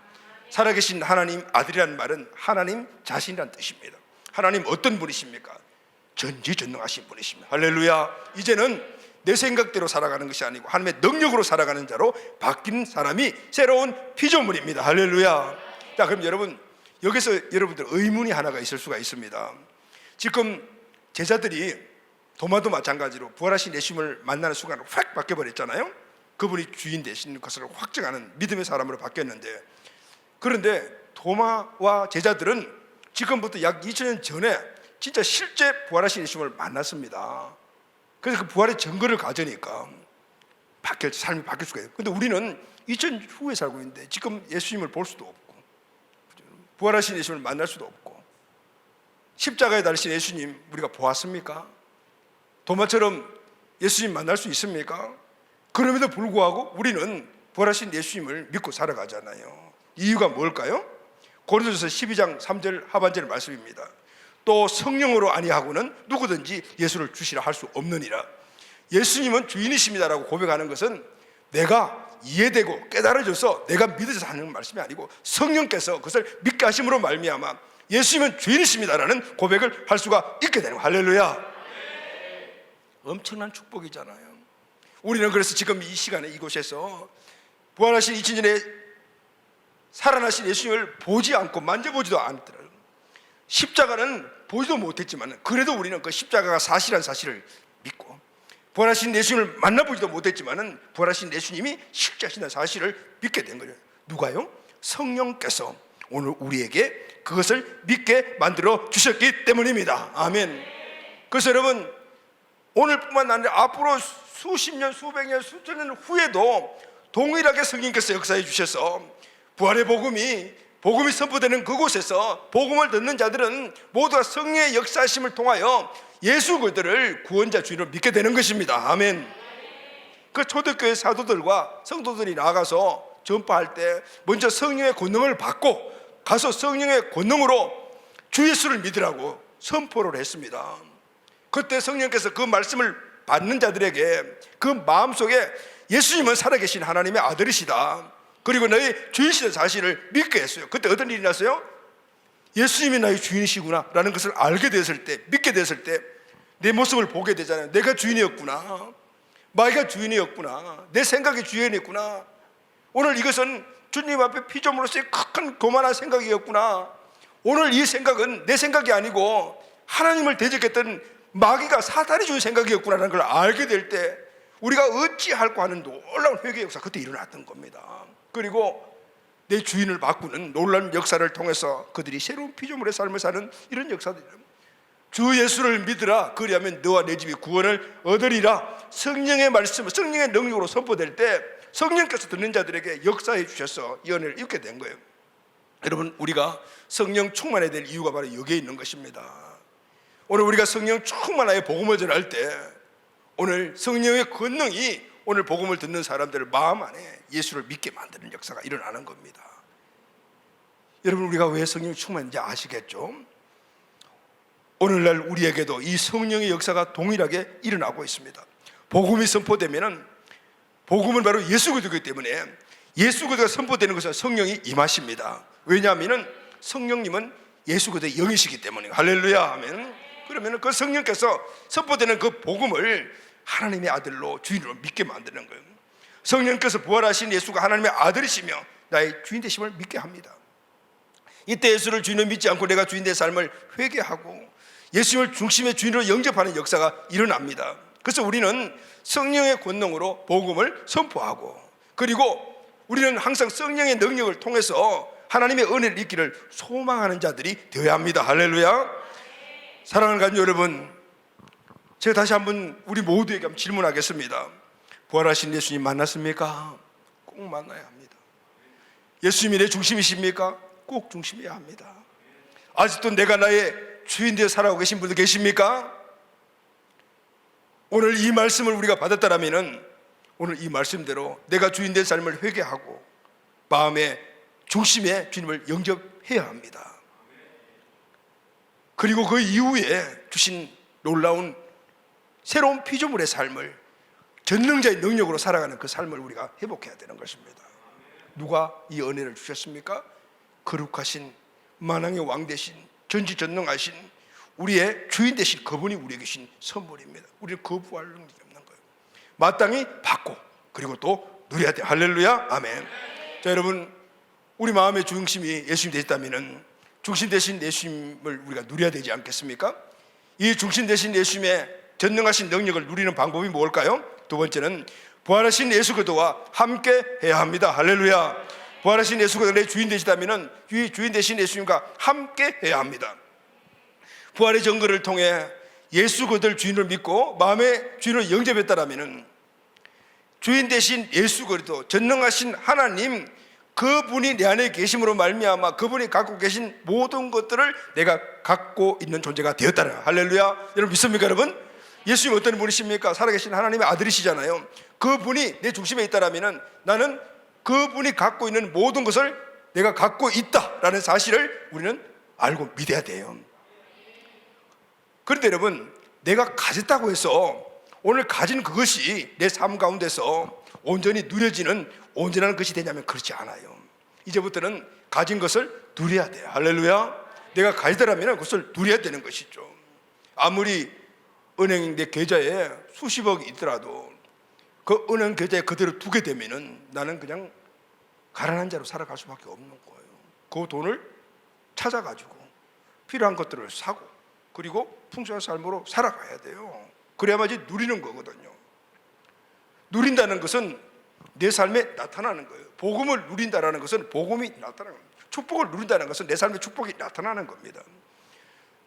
살아계신 하나님 아들이라는 말은 하나님 자신이라는 뜻입니다. 하나님 어떤 분이십니까? 전지전능하신 분이십니다. 할렐루야. 이제는 내 생각대로 살아가는 것이 아니고 하나님의 능력으로 살아가는 자로 바뀐 사람이 새로운 피조물입니다. 할렐루야. 자, 그럼 여러분, 여기서 여러분들 의문이 하나가 있을 수가 있습니다. 지금 제자들이 도마도 마찬가지로 부활하신 예수님을 만나는 순간으로 확 바뀌어버렸잖아요. 그분이 주인 되신 것을 확증하는 믿음의 사람으로 바뀌었는데, 그런데 도마와 제자들은 지금부터 약 2000년 전에 진짜 실제 부활하신 예수님을 만났습니다. 그래서 그 부활의 증거를 가져니까 삶이 바뀔 수가 있어요. 그런데 우리는 2000년 후에 살고 있는데 지금 예수님을 볼 수도 없고 부활하신 예수님을 만날 수도 없고 십자가에 달리신 예수님 우리가 보았습니까? 도마처럼 예수님 만날 수 있습니까? 그럼에도 불구하고 우리는 부활하신 예수님을 믿고 살아가잖아요. 이유가 뭘까요? 고린도전서 12장 3절 하반절 말씀입니다. 또 성령으로 아니하고는 누구든지 예수를 주시라 할 수 없느니라. 예수님은 주인이십니다라고 고백하는 것은 내가 이해되고 깨달아져서 내가 믿어서 하는 말씀이 아니고 성령께서 그것을 믿게 하심으로 말미암아 예수님은 주인이십니다라는 고백을 할 수가 있게 되는 거예요. 할렐루야. 엄청난 축복이잖아요. 우리는 그래서 지금 이 시간에 이곳에서 부활하신 2000년에 살아나신 예수님을 보지 않고 만져보지도 않더라도, 십자가는 보지도 못했지만 그래도 우리는 그 십자가가 사실한 사실을 믿고, 부활하신 예수님을 만나보지도 못했지만 부활하신 예수님이 실제하신다는 사실을 믿게 된 거예요. 누가요? 성령께서 오늘 우리에게 그것을 믿게 만들어 주셨기 때문입니다. 아멘. 그래서 여러분, 오늘뿐만 아니라 앞으로 수십 년, 수백 년, 수천 년 후에도 동일하게 성령께서 역사해 주셔서 부활의 복음이 선포되는 그곳에서 복음을 듣는 자들은 모두가 성령의 역사하심을 통하여 예수 그들을 구원자 주인으로 믿게 되는 것입니다. 아멘. 그 초대교회 사도들과 성도들이 나가서 전파할 때 먼저 성령의 권능을 받고 가서 성령의 권능으로 주 예수를 믿으라고 선포를 했습니다. 그때 성령께서 그 말씀을 받는 자들에게 그 마음속에 예수님은 살아계신 하나님의 아들이시다, 그리고 너희 주인이시라는 사실을 믿게 했어요. 그때 어떤 일이 났어요? 예수님이 나의 주인이시구나 라는 것을 알게 되었을 때, 믿게 되었을 때 내 모습을 보게 되잖아요. 내가 주인이었구나, 마이가 주인이었구나, 내 생각이 주인이었구나, 오늘 이것은 주님 앞에 피조물로서의 큰 교만한 생각이었구나, 오늘 이 생각은 내 생각이 아니고 하나님을 대적했던 마귀가 사탄이 준 생각이었구나라는 걸 알게 될 때 우리가 어찌할까 하는 놀라운 회개의 역사, 그때 일어났던 겁니다. 그리고 내 주인을 바꾸는 놀라운 역사를 통해서 그들이 새로운 피조물의 삶을 사는 이런 역사들, 주 예수를 믿으라, 그리하면 너와 내 집이 구원을 얻으리라, 성령의 말씀, 성령의 능력으로 선포될 때 성령께서 듣는 자들에게 역사해 주셔서 이 은혜를 입게 된 거예요. 여러분, 우리가 성령 충만해야 될 이유가 바로 여기에 있는 것입니다. 오늘 우리가 성령 충만하여 복음을 전할 때 오늘 성령의 권능이 오늘 복음을 듣는 사람들의 마음 안에 예수를 믿게 만드는 역사가 일어나는 겁니다. 여러분, 우리가 왜 성령 충만인지 아시겠죠? 오늘날 우리에게도 이 성령의 역사가 동일하게 일어나고 있습니다. 복음이 선포되면은, 복음은 바로 예수 그리스도이기 때문에 예수 그리스도가 선포되는 것은 성령이 임하십니다. 왜냐하면 성령님은 예수 그리스도의 영이시기 때문에. 할렐루야, 아멘. 그러면 그 성령께서 선포되는 그 복음을 하나님의 아들로 주인으로 믿게 만드는 거예요. 성령께서 부활하신 예수가 하나님의 아들이시며 나의 주인 되심을 믿게 합니다. 이때 예수를 주인으로 믿지 않고 내가 주인 된 삶을 회개하고 예수님을 중심의 주인으로 영접하는 역사가 일어납니다. 그래서 우리는 성령의 권능으로 복음을 선포하고, 그리고 우리는 항상 성령의 능력을 통해서 하나님의 은혜를 입기를 소망하는 자들이 되어야 합니다. 할렐루야. 사랑하는 가족 여러분, 제가 다시 한번 우리 모두에게 한번 질문하겠습니다. 부활하신 예수님 만났습니까? 꼭 만나야 합니다. 예수님이 내 중심이십니까? 꼭 중심이어야 합니다. 아직도 내가 나의 주인 되어 살아가고 계신 분들 계십니까? 오늘 이 말씀을 우리가 받았다면 오늘 이 말씀대로 내가 주인 된 삶을 회개하고 마음의 중심에 주님을 영접해야 합니다. 그리고 그 이후에 주신 놀라운 새로운 피조물의 삶을 전능자의 능력으로 살아가는 그 삶을 우리가 회복해야 되는 것입니다. 누가 이 은혜를 주셨습니까? 거룩하신 만왕의 왕 되신 전지전능하신 우리의 주인 되신 그분이 우리에게 주신 선물입니다. 우리는 거부할 능력이 없는 거예요. 마땅히 받고 그리고 또 누려야 돼요. 할렐루야, 아멘. 자, 여러분, 우리 마음의 중심이 예수님 되셨다면 중심 되신 예수님을 우리가 누려야 되지 않겠습니까? 이 중심 되신 예수님의 전능하신 능력을 누리는 방법이 뭘까요? 두 번째는 부활하신 예수 그리스도와 함께 해야 합니다. 할렐루야. 부활하신 예수 그리스도가 내 주인 되시다면 이 주인 되신 예수님과 함께 해야 합니다. 부활의 증거를 통해 예수 그리스도를 주인으로 믿고 마음의 주인으로 영접했다라면 주인 되신 예수 그리스도, 전능하신 하나님, 그분이 내 안에 계심으로 말미암아 그분이 갖고 계신 모든 것들을 내가 갖고 있는 존재가 되었다는. 할렐루야. 여러분 믿습니까? 여러분, 예수님 어떤 분이십니까? 살아계신 하나님의 아들이시잖아요. 그분이 내 중심에 있다라면 나는 그분이 갖고 있는 모든 것을 내가 갖고 있다라는 사실을 우리는 알고 믿어야 돼요. 그런데 여러분, 내가 가졌다고 해서 오늘 가진 그것이 내 삶 가운데서 온전히 누려지는 온전한 것이 되냐면 그렇지 않아요. 이제부터는 가진 것을 누려야 돼요. 할렐루야. 내가 가지더라면 그것을 누려야 되는 것이죠. 아무리 은행 내 계좌에 수십억이 있더라도 그 은행 계좌에 그대로 두게 되면은 나는 그냥 가난한 자로 살아갈 수밖에 없는 거예요. 그 돈을 찾아가지고 필요한 것들을 사고 그리고 풍성한 삶으로 살아가야 돼요. 그래야만이 누리는 거거든요. 누린다는 것은 내 삶에 나타나는 거예요. 복음을 누린다는 것은 복음이 나타나는 겁니다. 축복을 누린다는 것은 내 삶에 축복이 나타나는 겁니다.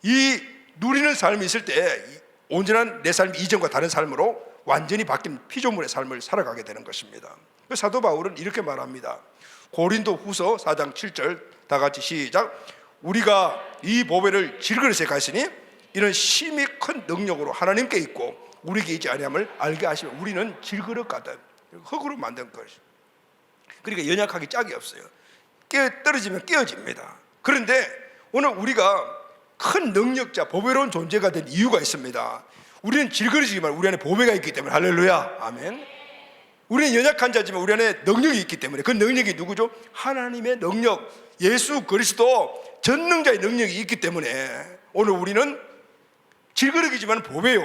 이 누리는 삶이 있을 때 온전한 내 삶이 이전과 다른 삶으로 완전히 바뀐 피조물의 삶을 살아가게 되는 것입니다. 사도 바울은 이렇게 말합니다. 고린도 후서 4장 7절 다 같이 시작. 우리가 이 보배를 질그릇에 가시니 이는 심히 큰 능력으로 하나님께 있고 우리에게 있지 아니함을 알게 하시면 우리는 질그릇 같다. 흙으로 만든 것이. 그러니까 연약하기 짝이 없어요. 떨어지면 깨어집니다. 그런데 오늘 우리가 큰 능력자, 보배로운 존재가 된 이유가 있습니다. 우리는 질그릇이지만 우리 안에 보배가 있기 때문에 할렐루야, 아멘. 우리는 연약한 자지만 우리 안에 능력이 있기 때문에 그 능력이 누구죠? 하나님의 능력, 예수 그리스도 전능자의 능력이 있기 때문에 오늘 우리는 질그릇이지만 보배요.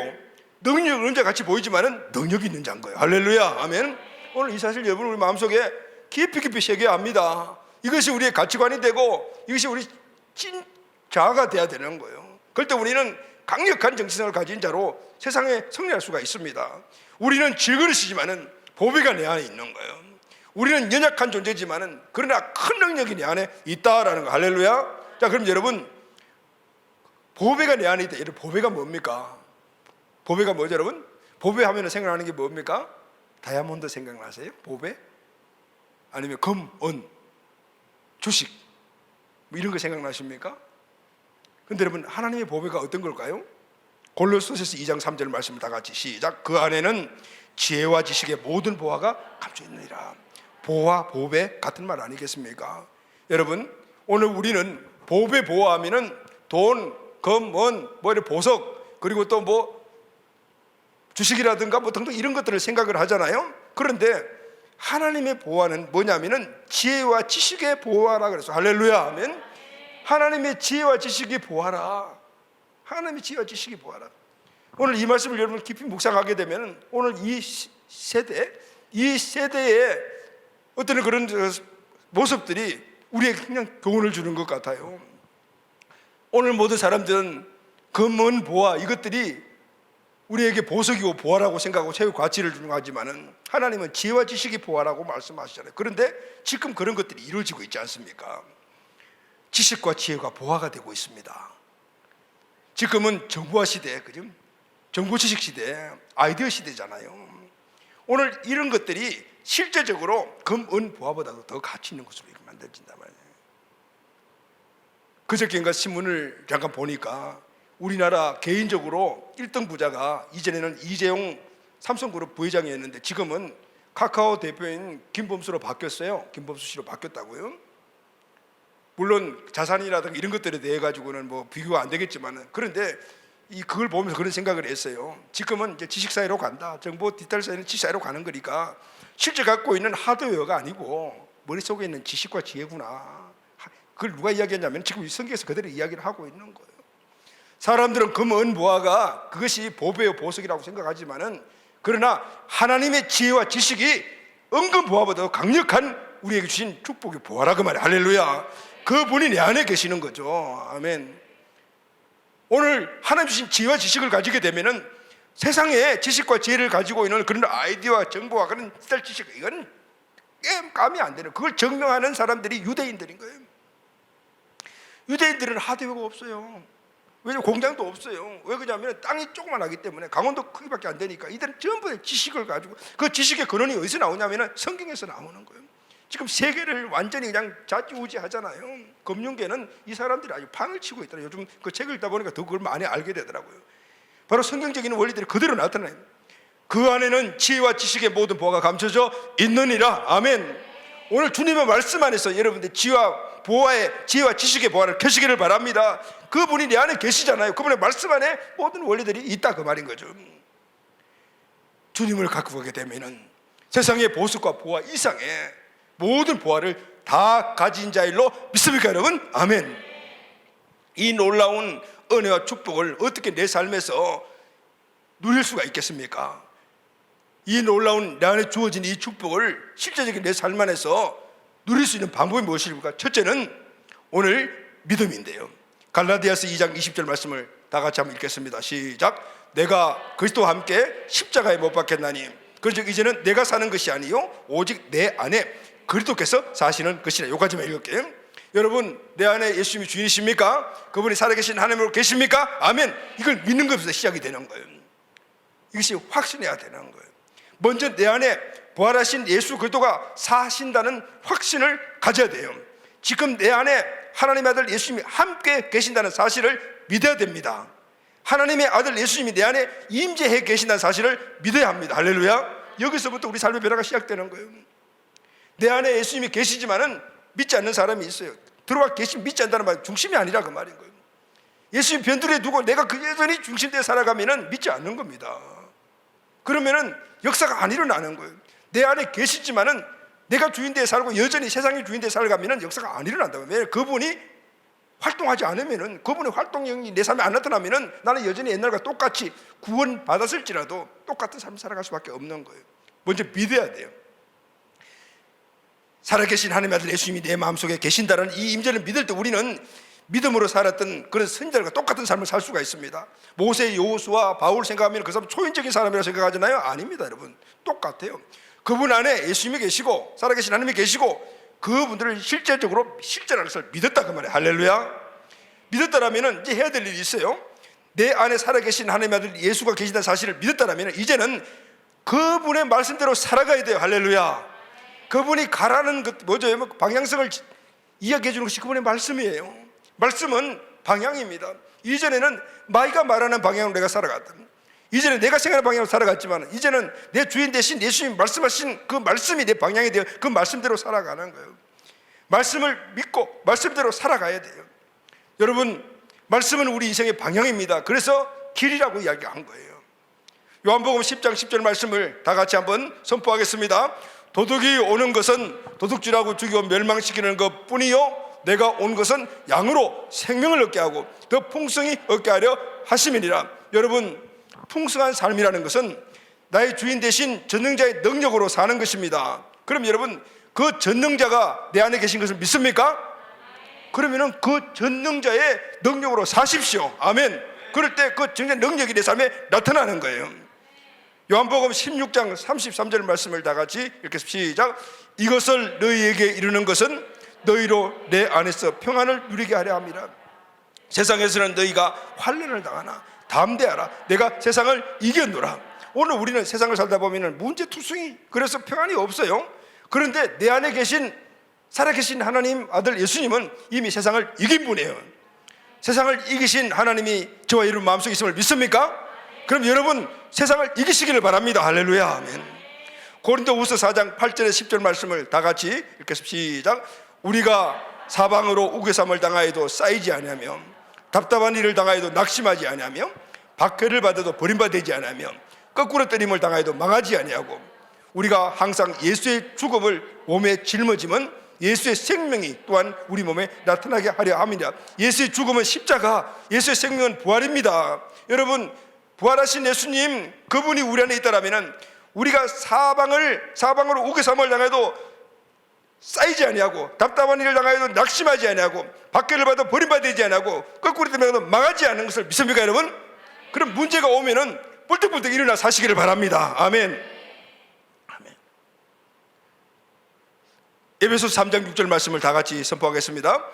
능력은 혼자 같이 보이지만은 능력이 있는 자인 거예요. 할렐루야, 아멘. 오늘 이 사실 여러분 우리 마음속에 깊이 새겨야 합니다. 이것이 우리의 가치관이 되고 이것이 우리 찐 자아가 돼야 되는 거예요. 그럴 때 우리는 강력한 정체성을 가진 자로 세상에 승리할 수가 있습니다. 우리는 질그릇이지만은 보배가 내 안에 있는 거예요. 우리는 연약한 존재지만은 그러나 큰 능력이 내 안에 있다라는 거. 할렐루야. 자, 그럼 여러분 보배가 내 안에 있다. 여러분 보배가 뭡니까? 보배가 뭐죠, 여러분? 보배 하면 생각나는 게 뭡니까? 다이아몬드 생각나세요? 보배? 아니면 금, 은, 주식 뭐 이런 거 생각나십니까? 근데 여러분 하나님의 보배가 어떤 걸까요? 골로새서 2장 3절 말씀 다 같이 시작. 그 안에는 지혜와 지식의 모든 보화가 감춰 있느니라. 보화, 보배 같은 말 아니겠습니까? 여러분 오늘 우리는 보배 보화하면은 돈, 금, 은, 뭐 이런 보석 그리고 또 뭐 주식이라든가 뭐 등등 이런 것들을 생각을 하잖아요. 그런데 하나님의 보화는 뭐냐면은 지혜와 지식의 보화라 그래서 할렐루야 하면 하나님의 지혜와 지식이 보화라. 하나님의 지혜와 지식이 보화라. 오늘 이 말씀을 여러분 깊이 묵상하게 되면 오늘 이 세대의 어떤 그런 모습들이 우리에게 그냥 교훈을 주는 것 같아요. 오늘 모든 사람들은 금은 보화 이것들이 우리에게 보석이고 보화라고 생각하고 최고 가치를 주는 거지만은 하나님은 지혜와 지식이 보화라고 말씀하시잖아요. 그런데 지금 그런 것들이 이루어지고 있지 않습니까? 지식과 지혜가 보화가 되고 있습니다. 지금은 정보화 시대, 그죠? 정보 지식 시대, 아이디어 시대잖아요. 오늘 이런 것들이 실제적으로 금, 은, 보화보다도 더 가치 있는 것으로 이렇게 만들어진단 말이에요. 그저께인가 신문을 잠깐 보니까 우리나라 개인적으로 1등 부자가 이전에는 이재용 삼성그룹 부회장이었는데 지금은 카카오 대표인 김범수로 바뀌었어요. 김범수 씨로 바뀌었다고요. 물론 자산이라든가 이런 것들에 대해 가지고는 뭐 비교가 안 되겠지만은 그런데 그걸 보면서 그런 생각을 했어요. 지금은 이제 지식 사회로 간다. 정보 디지털 사회는 지식 사회로 가는 거니까 실제 갖고 있는 하드웨어가 아니고 머릿속에 있는 지식과 지혜구나. 그걸 누가 이야기했냐면 지금 성경에서 그대로 이야기를 하고 있는 거예요. 사람들은 금, 은, 보화가 그것이 보배요 보석이라고 생각하지만은 그러나 하나님의 지혜와 지식이 은근 보화보다 강력한 우리에게 주신 축복의 보화라 그 말이에요. 할렐루야. 그분이 내 안에 계시는 거죠. 아멘. 오늘 하나님 주신 지혜와 지식을 가지게 되면은 세상에 지식과 지혜를 가지고 있는 그런 아이디어와 정보와 그런 디지털 지식 이건 감이 안 되는 그걸 증명하는 사람들이 유대인들인 거예요. 유대인들은 하드웨어가 없어요. 왜냐면 공장도 없어요. 왜 그러냐면 땅이 조그만하기 때문에 강원도 크기밖에 안 되니까 이들은 전부 지식을 가지고 그 지식의 근원이 어디서 나오냐면 성경에서 나오는 거예요. 지금 세계를 완전히 그냥 좌지우지 하잖아요. 금융계는 이 사람들이 아주 판을 치고 있더라고요. 요즘 그 책을 읽다 보니까 더 그걸 많이 알게 되더라고요. 바로 성경적인 원리들이 그대로 나타나요. 그 안에는 지혜와 지식의 모든 보화가 감춰져 있느니라. 아멘. 오늘 주님의 말씀 안에서 여러분들 지혜와 지식의 보화를 켜시기를 바랍니다. 그분이 내 안에 계시잖아요. 그분의 말씀 안에 모든 원리들이 있다 그 말인 거죠. 주님을 갖고 가게 되면은 세상의 보석과 보화 이상의 모든 보화를 다 가진 자일로 믿습니까 여러분? 아멘. 이 놀라운 은혜와 축복을 어떻게 내 삶에서 누릴 수가 있겠습니까? 이 놀라운 내 안에 주어진 이 축복을 실제적인 내 삶 안에서 누릴 수 있는 방법이 무엇일까? 첫째는 오늘 믿음인데요. 갈라디아서 2장 20절 말씀을 다 같이 한번 읽겠습니다. 시작. 내가 그리스도와 함께 십자가에 못 박혔나니 그런즉 이제는 내가 사는 것이 아니요 오직 내 안에 그리스도께서 사시는 것이라. 여기까지만 읽을게요. 여러분, 내 안에 예수님이 주인이십니까? 그분이 살아계신 하나님으로 계십니까? 아멘. 이걸 믿는 것부터 시작이 되는 거예요. 이것이 확신해야 되는 거예요. 먼저 내 안에 부활하신 예수 그리스도가 사신다는 확신을 가져야 돼요. 지금 내 안에 하나님의 아들 예수님이 함께 계신다는 사실을 믿어야 됩니다. 하나님의 아들 예수님이 내 안에 임재해 계신다는 사실을 믿어야 합니다. 할렐루야. 여기서부터 우리 삶의 변화가 시작되는 거예요. 내 안에 예수님이 계시지만은 믿지 않는 사람이 있어요. 들어와 계시면 믿지 않는다는 말, 중심이 아니라 그 말인 거예요. 예수님 변두리에 두고 내가 그 여전히 중심되어 살아가면은 믿지 않는 겁니다. 그러면은 역사가 안 일어나는 거예요. 내 안에 계시지만은 내가 주인되어 살고 여전히 세상의 주인되어 살아가면은 역사가 안 일어난다고. 왜냐하면 그분이 활동하지 않으면은, 그분의 활동력이 내 삶에 안 나타나면은 나는 여전히 옛날과 똑같이 구원 받았을지라도 똑같은 삶을 살아갈 수밖에 없는 거예요. 먼저 믿어야 돼요. 살아계신 하나님의 아들 예수님이 내 마음속에 계신다는 이 임재를 믿을 때 우리는 믿음으로 살았던 그런 선지자들과 똑같은 삶을 살 수가 있습니다. 모세, 여호수아, 바울 생각하면 그 사람 초인적인 사람이라고 생각하잖아요. 아닙니다, 여러분. 똑같아요. 그분 안에 예수님이 계시고 살아계신 하나님이 계시고 그분들을 실제적으로 실제라는 것을 믿었다 그 말이에요. 할렐루야. 믿었다라면 이제 해야 될 일이 있어요. 내 안에 살아계신 하나님의 아들 예수가 계신다는 사실을 믿었다라면 이제는 그분의 말씀대로 살아가야 돼요. 할렐루야. 그분이 가라는 것 뭐죠? 방향성을 이야기해 주는 것이 그분의 말씀이에요. 말씀은 방향입니다. 이전에는 마이가 말하는 방향으로 내가 살아갔다. 이전에 내가 생각하는 방향으로 살아갔지만 이제는 내 주인 대신 예수님 말씀하신 그 말씀이 내 방향이 되어 그 말씀대로 살아가는 거예요. 말씀을 믿고 말씀대로 살아가야 돼요. 여러분, 말씀은 우리 인생의 방향입니다. 그래서 길이라고 이야기한 거예요. 요한복음 10장 10절 말씀을 다 같이 한번 선포하겠습니다. 도둑이 오는 것은 도둑질하고 죽이고 멸망시키는 것뿐이요 내가 온 것은 양으로 생명을 얻게 하고 더 풍성히 얻게 하려 하심이니라. 여러분, 풍성한 삶이라는 것은 나의 주인 대신 전능자의 능력으로 사는 것입니다. 그럼 여러분, 그 전능자가 내 안에 계신 것을 믿습니까? 그러면은 그 전능자의 능력으로 사십시오. 아멘. 그럴 때 그 전능자의 능력이 내 삶에 나타나는 거예요. 요한복음 16장 33절 말씀을 다 같이 읽겠습니다. 시작. 이것을 너희에게 이루는 것은 너희로 내 안에서 평안을 누리게 하려 함이라. 세상에서는 너희가 환난을 당하나 담대하라. 내가 세상을 이겼노라. 오늘 우리는 세상을 살다 보면 문제투성이, 그래서 평안이 없어요. 그런데 내 안에 계신 살아계신 하나님 아들 예수님은 이미 세상을 이긴 분이에요. 세상을 이기신 하나님이 저와 여러분 마음속에 있음을 믿습니까? 그럼 여러분 세상을 이기시기를 바랍니다. 할렐루야. 아멘. 고린도후서 4장 8절에 10절 말씀을 다 같이 읽겠습니다. 시작. 우리가 사방으로 우겨삼을 당하여도 쌓이지 아니하며 답답한 일을 당하여도 낙심하지 아니하며 박해를 받아도 버림받지 아니하며 거꾸로 때림을 당하여도 망하지 아니하고 우리가 항상 예수의 죽음을 몸에 짊어지면 예수의 생명이 또한 우리 몸에 나타나게 하려 함이라. 예수의 죽음은 십자가, 예수의 생명은 부활입니다. 여러분, 부활하신 예수님 그분이 우리 안에 있다라면 우리가 사방으로 우겨삼을 당해도 쌓이지 아니하고 답답한 일을 당하여도 낙심하지 아니하고 박해를 받아 버림받지 아니하고 거꾸로 때문에 망하지 않는 것을 믿습니까 여러분? 그럼 문제가 오면은 뿔떡뿔떡 일어나 사시기를 바랍니다. 아멘. 아멘. 에베소서 3장 6절 말씀을 다 같이 선포하겠습니다.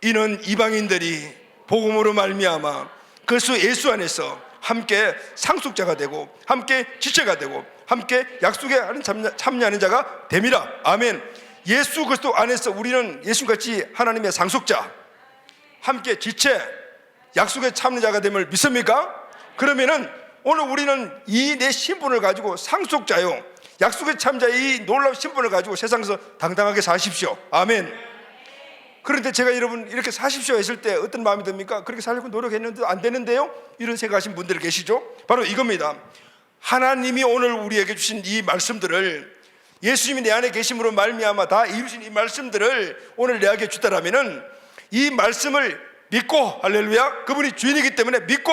이는 이방인들이 복음으로 말미암아 그리스도 예수 안에서 함께 상속자가 되고 함께 지체가 되고 함께 약속에 참여하는 자가 됨이라. 아멘. 예수 그리스도 안에서 우리는 예수같이 하나님의 상속자, 함께 지체, 약속에 참는 자가 됨을 믿습니까? 그러면은 오늘 우리는 이 내 신분을 가지고 상속자요, 약속의 참자의 이 놀라운 신분을 가지고 세상에서 당당하게 사십시오. 아멘. 그런데 제가 여러분 이렇게 사십시오 했을 때 어떤 마음이 듭니까? 그렇게 살려고 노력했는데 안 되는데요? 이런 생각하신 분들이 계시죠? 바로 이겁니다. 하나님이 오늘 우리에게 주신 이 말씀들을, 예수님이 내 안에 계심으로 말미암아 다 이루신 이 말씀들을 오늘 내게 주다라면은 이 말씀을 믿고, 할렐루야, 그분이 주인이기 때문에 믿고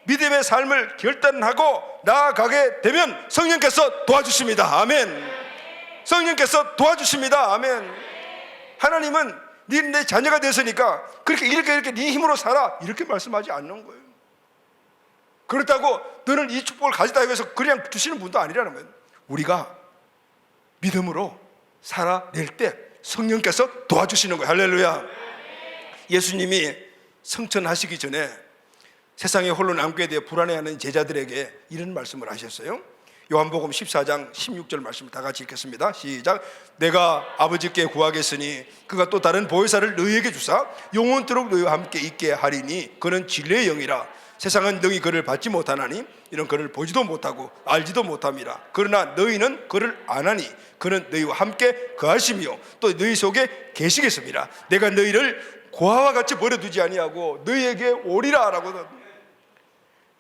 믿음의 삶을 결단하고 나아가게 되면 성령께서 도와주십니다. 아멘. 성령께서 도와주십니다. 아멘. 하나님은 네 자녀가 됐으니까 그렇게 이렇게 네 힘으로 살아 이렇게 말씀하지 않는 거예요. 그렇다고 너는 이 축복을 가지다 해서 그냥 주시는 분도 아니라는 거예요. 우리가 믿음으로 살아낼 때 성령께서 도와주시는 거예요. 할렐루야. 예수님이 성천하시기 전에 세상에 홀로 남게 되어 불안해하는 제자들에게 이런 말씀을 하셨어요. 요한복음 14장 16절 말씀 다 같이 읽겠습니다. 시작. 내가 아버지께 구하겠으니 그가 또 다른 보혜사를 너희에게 주사 영원토록 너희와 함께 있게 하리니 그는 진리의 영이라. 세상은 능히 그를 받지 못하나니 이는 그를 보지도 못하고 알지도 못함이라. 그러나 너희는 그를 아나니 그는 너희와 함께 거하시며 또 너희 속에 계시겠습니다. 내가 너희를 고아와 같이 버려두지 아니하고 너희에게 오리라 라고.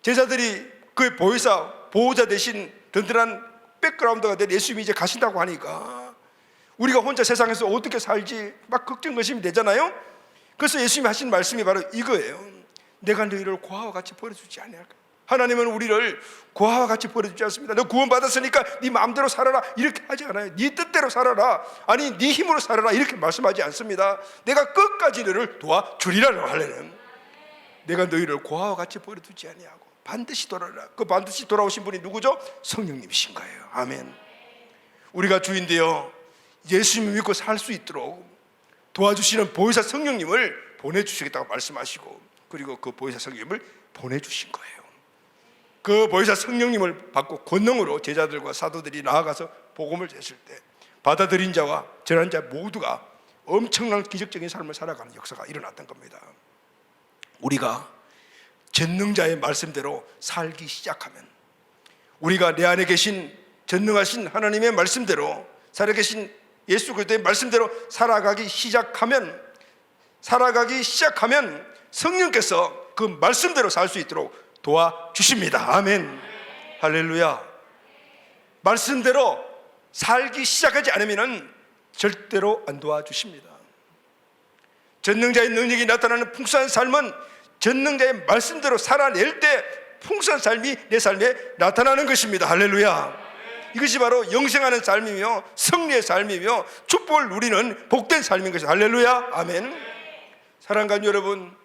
제자들이 그 보혜사 보호자 대신 든든한 백그라운드가 된 예수님이 이제 가신다고 하니까 우리가 혼자 세상에서 어떻게 살지 막 걱정 의심이 되잖아요. 그래서 예수님이 하신 말씀이 바로 이거예요. 내가 너희를 고아와 같이 버려주지 아니할까. 하나님은 우리를 고아와 같이 버려주지 않습니다. 너 구원받았으니까 네 마음대로 살아라 이렇게 하지 않아요. 네 뜻대로 살아라, 아니 네 힘으로 살아라 이렇게 말씀하지 않습니다. 내가 끝까지 너를 도와주리라고 하려는, 내가 너희를 고아와 같이 버려두지 아니하고 반드시 돌아오라. 그 반드시 돌아오신 분이 누구죠? 성령님이신 거예요. 아멘. 우리가 주인되어 예수님을 믿고 살 수 있도록 도와주시는 보혜사 성령님을 보내주시겠다고 말씀하시고, 그리고 그 보혜사 성령님을 보내주신 거예요. 그 보혜사 성령님을 받고 권능으로 제자들과 사도들이 나아가서 복음을 전했을 때 받아들인 자와 전한 자 모두가 엄청난 기적적인 삶을 살아가는 역사가 일어났던 겁니다. 우리가 전능자의 말씀대로 살기 시작하면, 우리가 내 안에 계신 전능하신 하나님의 말씀대로 살아계신 예수 그리스도의 말씀대로 살아가기 시작하면 성령께서 그 말씀대로 살 수 있도록 도와주십니다. 아멘. 할렐루야. 말씀대로 살기 시작하지 않으면 절대로 안 도와주십니다. 전능자의 능력이 나타나는 풍성한 삶은 전능자의 말씀대로 살아낼 때 풍성한 삶이 내 삶에 나타나는 것입니다. 할렐루야. 이것이 바로 영생하는 삶이며 승리의 삶이며 축복을 누리는 복된 삶인 것입니다. 할렐루야. 아멘. 사랑하는 여러분,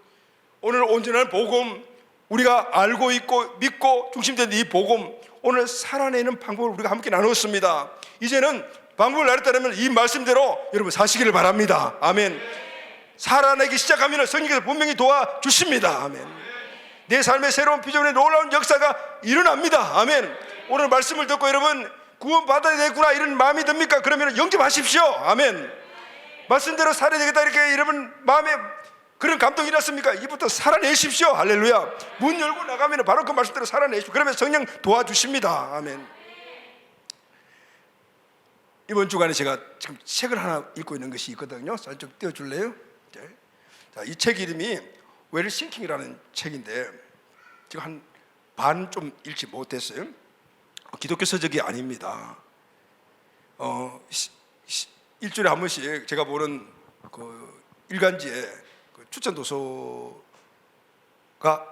오늘 온전한 복음, 우리가 알고 있고 믿고 중심된 이 복음, 오늘 살아내는 방법을 우리가 함께 나누었습니다. 이제는 방법을 알았다면 이 말씀대로 여러분 사시기를 바랍니다. 아멘. 살아내기 시작하면 성령께서 분명히 도와주십니다. 아멘. 내 삶의 새로운 비전의 놀라운 역사가 일어납니다. 아멘. 오늘 말씀을 듣고 여러분 구원받아야 되겠구나 이런 마음이 듭니까? 그러면 영접하십시오. 아멘. 말씀대로 살아야 되겠다 이렇게 여러분 마음에 그런 감동이 났습니까? 이부터 살아내십시오. 할렐루야. 문 열고 나가면 바로 그 말씀대로 살아내십시오. 그러면 성령 도와주십니다. 아멘. 이번 주간에 제가 지금 책을 하나 읽고 있는 것이 있거든요. 좀 띄워줄래요? 자, 이 책 이름이 웰 싱킹이라는 책인데 지금 한 반 좀 읽지 못했어요. 기독교 서적이 아닙니다. 일주일에 한 번씩 제가 보는 그 일간지에 그 추천 도서가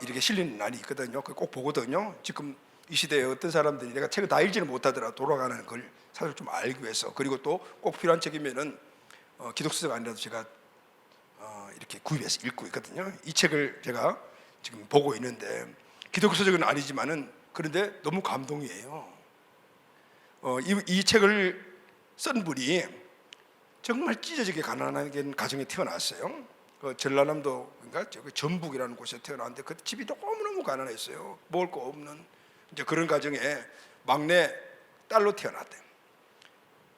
이렇게 실리는 날이 있거든요. 그걸 꼭 보거든요. 지금 이 시대에 어떤 사람들이 내가 책을 다 읽지는 못하더라 돌아가는 걸 사실 좀 알기 위해서, 그리고 또 꼭 필요한 책이면은 기독교 서적 아니라도 제가 이렇게 구입해서 읽고 있거든요. 이 책을 제가 지금 보고 있는데 기독교 서적은 아니지만은 그런데 너무 감동이에요. 이 책을 쓴 분이 정말 찢어지게 가난한 가정에 태어났어요. 전라남도 그러니까 전북이라는 곳에 태어났는데 그 집이 너무너무 가난했어요. 먹을 거 없는 이제 그런 가정에 막내 딸로 태어났대요.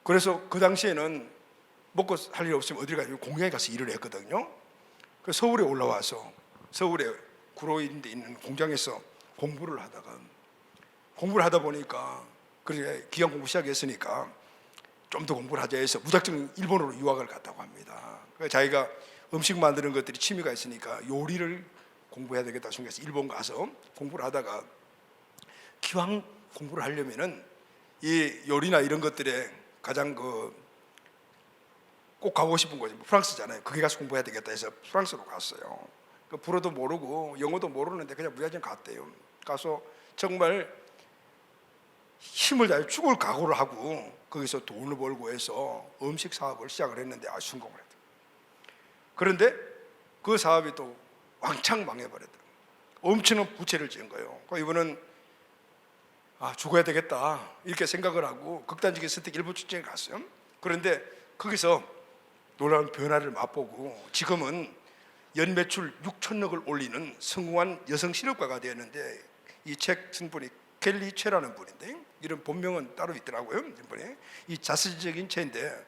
그래서 그 당시에는 먹고 살 일 없으면 어디를 가서 공장에 가서 일을 했거든요. 그 서울에 올라와서 서울에 구로인데 있는 공장에서 공부를 하다 보니까 그렇게 기한 공부 시작했으니까 좀 더 공부를 하자 해서 무작정 일본으로 유학을 갔다고 합니다. 자기가 음식 만드는 것들이 취미가 있으니까 요리를 공부해야 되겠다 생각해서 일본 가서 공부를 하다가 기왕 공부를 하려면은 이 요리나 이런 것들에 가장 꼭 가고 싶은 곳이 프랑스잖아요. 거기 가서 공부해야 되겠다 해서 프랑스로 갔어요. 불어도 모르고 영어도 모르는데 그냥 무작정 갔대요. 가서 정말 힘을 다해 죽을 각오를 하고 거기서 돈을 벌고 해서 음식 사업을 시작을 했는데 성공을 했다. 그런데 그 사업이 또 왕창 망해버렸다. 엄청난 부채를 지은 거예요. 이분은 죽어야 되겠다 이렇게 생각을 하고 극단적인 선택 일부 출장에 갔어요. 그런데 거기서 놀라운 변화를 맛보고 지금은 연매출 6천억을 올리는 성공한 여성 실업가가 되었는데, 이 책 승분이 켈리 최라는 분인데 이런 본명은 따로 있더라고요. 이분이 이 자서적인 책인데,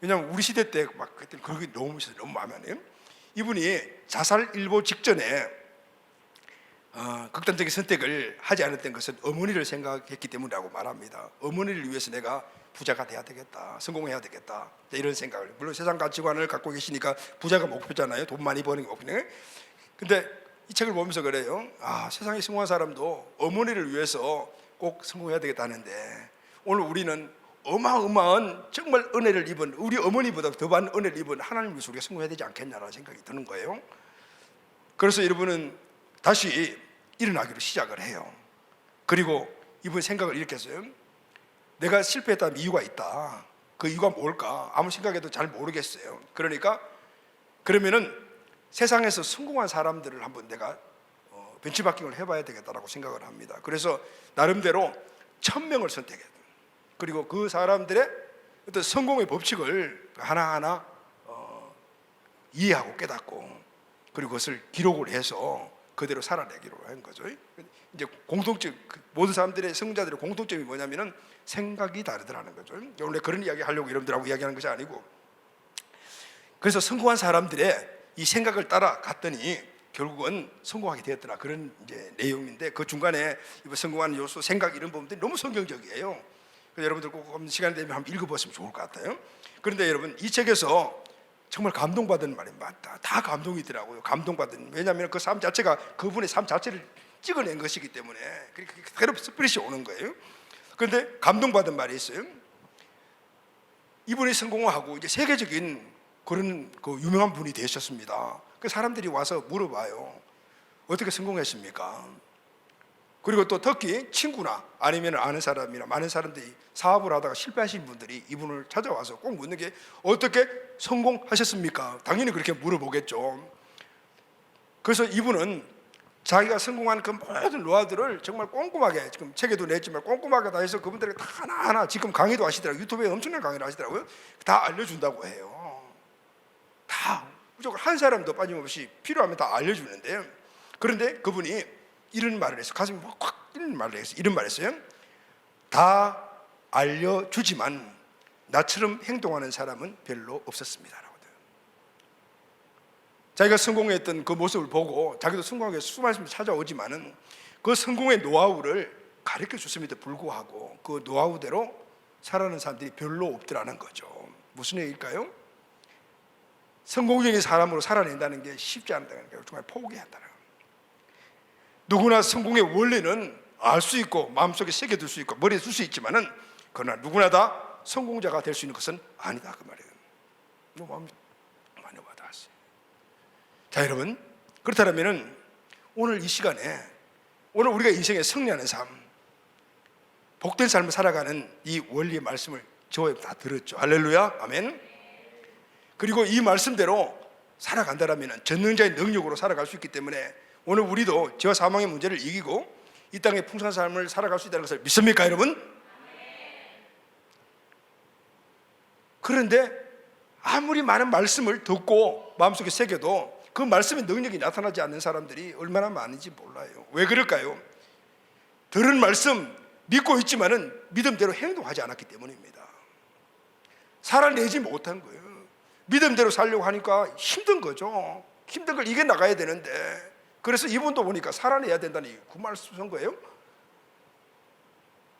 왜냐하면 우리 시대 때 막 그때 그게 너무 마음에 안 들어요. 이분이 자살 일보 직전에 극단적인 선택을 하지 않았던 것은 어머니를 생각했기 때문이라고 말합니다. 어머니를 위해서 내가 부자가 돼야 되겠다, 성공해야 되겠다, 이런 생각을. 물론 세상 가치관을 갖고 계시니까 부자가 목표잖아요. 돈 많이 버는 게 목표네. 근데 이 책을 보면서 그래요. 세상에 성공한 사람도 어머니를 위해서 꼭 성공해야 되겠다는데, 오늘 우리는 어마어마한 정말 은혜를 입은, 우리 어머니보다 더 많은 은혜를 입은 하나님을 위해서 우리가 성공해야 되지 않겠냐라는 생각이 드는 거예요. 그래서 여러분은 다시 일어나기로 시작을 해요. 그리고 이분 생각을 이렇게 했어요. 내가 실패했다는 이유가 있다. 그 이유가 뭘까? 아무 생각해도 잘 모르겠어요. 그러면은 세상에서 성공한 사람들을 한번 내가 벤치마킹을 해봐야 되겠다라고 생각을 합니다. 그래서 나름대로 1000명을 선택해요. 그리고 그 사람들의 어떤 성공의 법칙을 하나하나 이해하고 깨닫고, 그리고 그것을 기록을 해서 그대로 살아내기로 한 거죠. 이제 공통점, 모든 사람들의 성공자들의 공통점이 뭐냐면은 생각이 다르더라는 거죠. 원래 그런 이야기 하려고 여러분들하고 이야기하는 것이 아니고, 그래서 성공한 사람들의 이 생각을 따라갔더니 결국은 성공하게 되었더라, 그런 이제 내용인데, 그 중간에 성공하는 요소, 생각, 이런 부분들이 너무 성경적이에요. 그래서 여러분들 꼭 시간 되면 한번 읽어보시면 좋을 것 같아요. 그런데 여러분, 이 책에서 정말 감동받은 말이 맞다. 다 감동이더라고요. 감동받은. 왜냐하면 그 삶 자체가 그분의 삶 자체를 찍어낸 것이기 때문에 그대로 스피릿이 오는 거예요. 그런데 감동받은 말이 있어요. 이분이 성공을 하고 이제 세계적인 그런 그 유명한 분이 되셨습니다. 그 사람들이 와서 물어봐요. 어떻게 성공했습니까? 그리고 또 특히 친구나 아니면 아는 사람이나 많은 사람들이 사업을 하다가 실패하신 분들이 이분을 찾아와서 꼭 묻는 게, 어떻게 성공하셨습니까? 당연히 그렇게 물어보겠죠. 그래서 이분은 자기가 성공한 그 모든 노하우들을 정말 꼼꼼하게, 지금 책에도 냈지만 꼼꼼하게 다 해서 그분들에게 다 하나하나, 지금 강의도 하시더라고요. 유튜브에 엄청난 강의를 하시더라고요. 다 알려준다고 해요. 다 무조건 한 사람도 빠짐없이 필요하면 다 알려주는데, 그런데 그분이 이런 말을 했어요. 가슴이 꽉 뛰는 말을 했어요. 이런 말을 했어요. 다 알려주지만 나처럼 행동하는 사람은 별로 없었습니다. 자기가 성공했던 그 모습을 보고 자기도 성공하기 위해서 수많은 사람이 찾아오지만은 그 성공의 노하우를 가르쳐 줬음에도 불구하고 그 노하우대로 살아가는 사람들이 별로 없더라는 거죠. 무슨 얘기일까요? 성공적인 사람으로 살아낸다는 게 쉽지 않다는 거예요. 정말 포기해야 한다는 거예요. 누구나 성공의 원리는 알 수 있고 마음속에 새겨둘 수 있고 머리에 둘 수 있지만은, 그러나 누구나 다 성공자가 될 수 있는 것은 아니다, 그 말이에요. 너무 많이 와닿았어요. 자, 여러분, 그렇다면은 오늘 이 시간에, 오늘 우리가 인생에 승리하는 삶, 복된 삶을 살아가는 이 원리의 말씀을 저에 다 들었죠. 할렐루야, 아멘. 그리고 이 말씀대로 살아간다라면 전능자의 능력으로 살아갈 수 있기 때문에 오늘 우리도 죄와 사망의 문제를 이기고 이 땅의 풍성한 삶을 살아갈 수 있다는 것을 믿습니까, 여러분? 그런데 아무리 많은 말씀을 듣고 마음속에 새겨도 그 말씀의 능력이 나타나지 않는 사람들이 얼마나 많은지 몰라요. 왜 그럴까요? 들은 말씀 믿고 있지만은 믿음대로 행동하지 않았기 때문입니다. 살아내지 못한 거예요. 믿음대로 살려고 하니까 힘든 거죠. 힘든 걸 이겨나가야 되는데, 그래서 이분도 보니까 살아내야 된다는 그 말씀 쓴 거예요.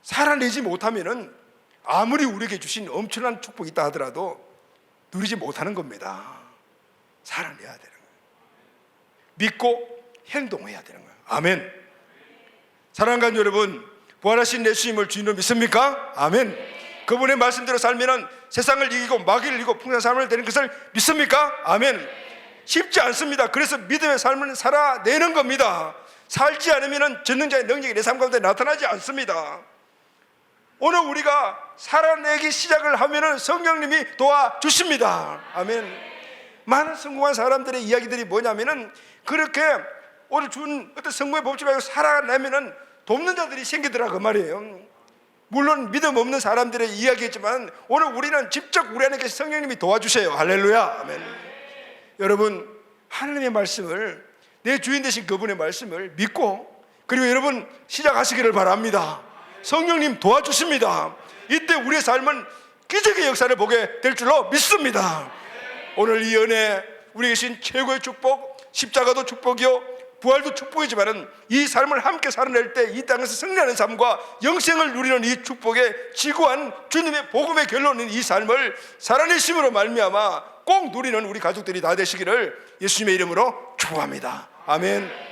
살아내지 못하면은 아무리 우리에게 주신 엄청난 축복이 있다 하더라도 누리지 못하는 겁니다. 살아내야 되는 거예요. 믿고 행동해야 되는 거예요. 아멘. 사랑하는 여러분, 부활하신 예수님을 주인으로 믿습니까? 아멘. 그분의 말씀대로 살면은 세상을 이기고 마귀를 이기고 풍성한 삶을 되는 것을 믿습니까? 아멘. 쉽지 않습니다. 그래서 믿음의 삶을 살아내는 겁니다. 살지 않으면 전능자의 능력이 내 삶 가운데 나타나지 않습니다. 오늘 우리가 살아내기 시작을 하면은 성령님이 도와주십니다. 아멘. 많은 성공한 사람들의 이야기들이 뭐냐면은 그렇게 오늘 준 어떤 성공의 법칙 가지고 살아내면은 돕는 자들이 생기더라 그 말이에요. 물론 믿음 없는 사람들의 이야기지만 오늘 우리는 직접 우리 안에 계신 성령님이 도와주세요. 할렐루야. 아멘. 여러분, 하나님의 말씀을, 내 주인 되신 그분의 말씀을 믿고, 그리고 여러분 시작하시기를 바랍니다. 성령님 도와주십니다. 이때 우리의 삶은 기적의 역사를 보게 될 줄로 믿습니다. 오늘 이 은혜, 우리에게 주신 최고의 축복, 십자가도 축복이요 부활도 축복이지만은 이 삶을 함께 살아낼 때 이 땅에서 승리하는 삶과 영생을 누리는 이 축복의 지구한 주님의 복음의 결론인 이 삶을 살아내심으로 말미암아 꼭 누리는 우리 가족들이 다 되시기를 예수님의 이름으로 축복합니다. 아멘.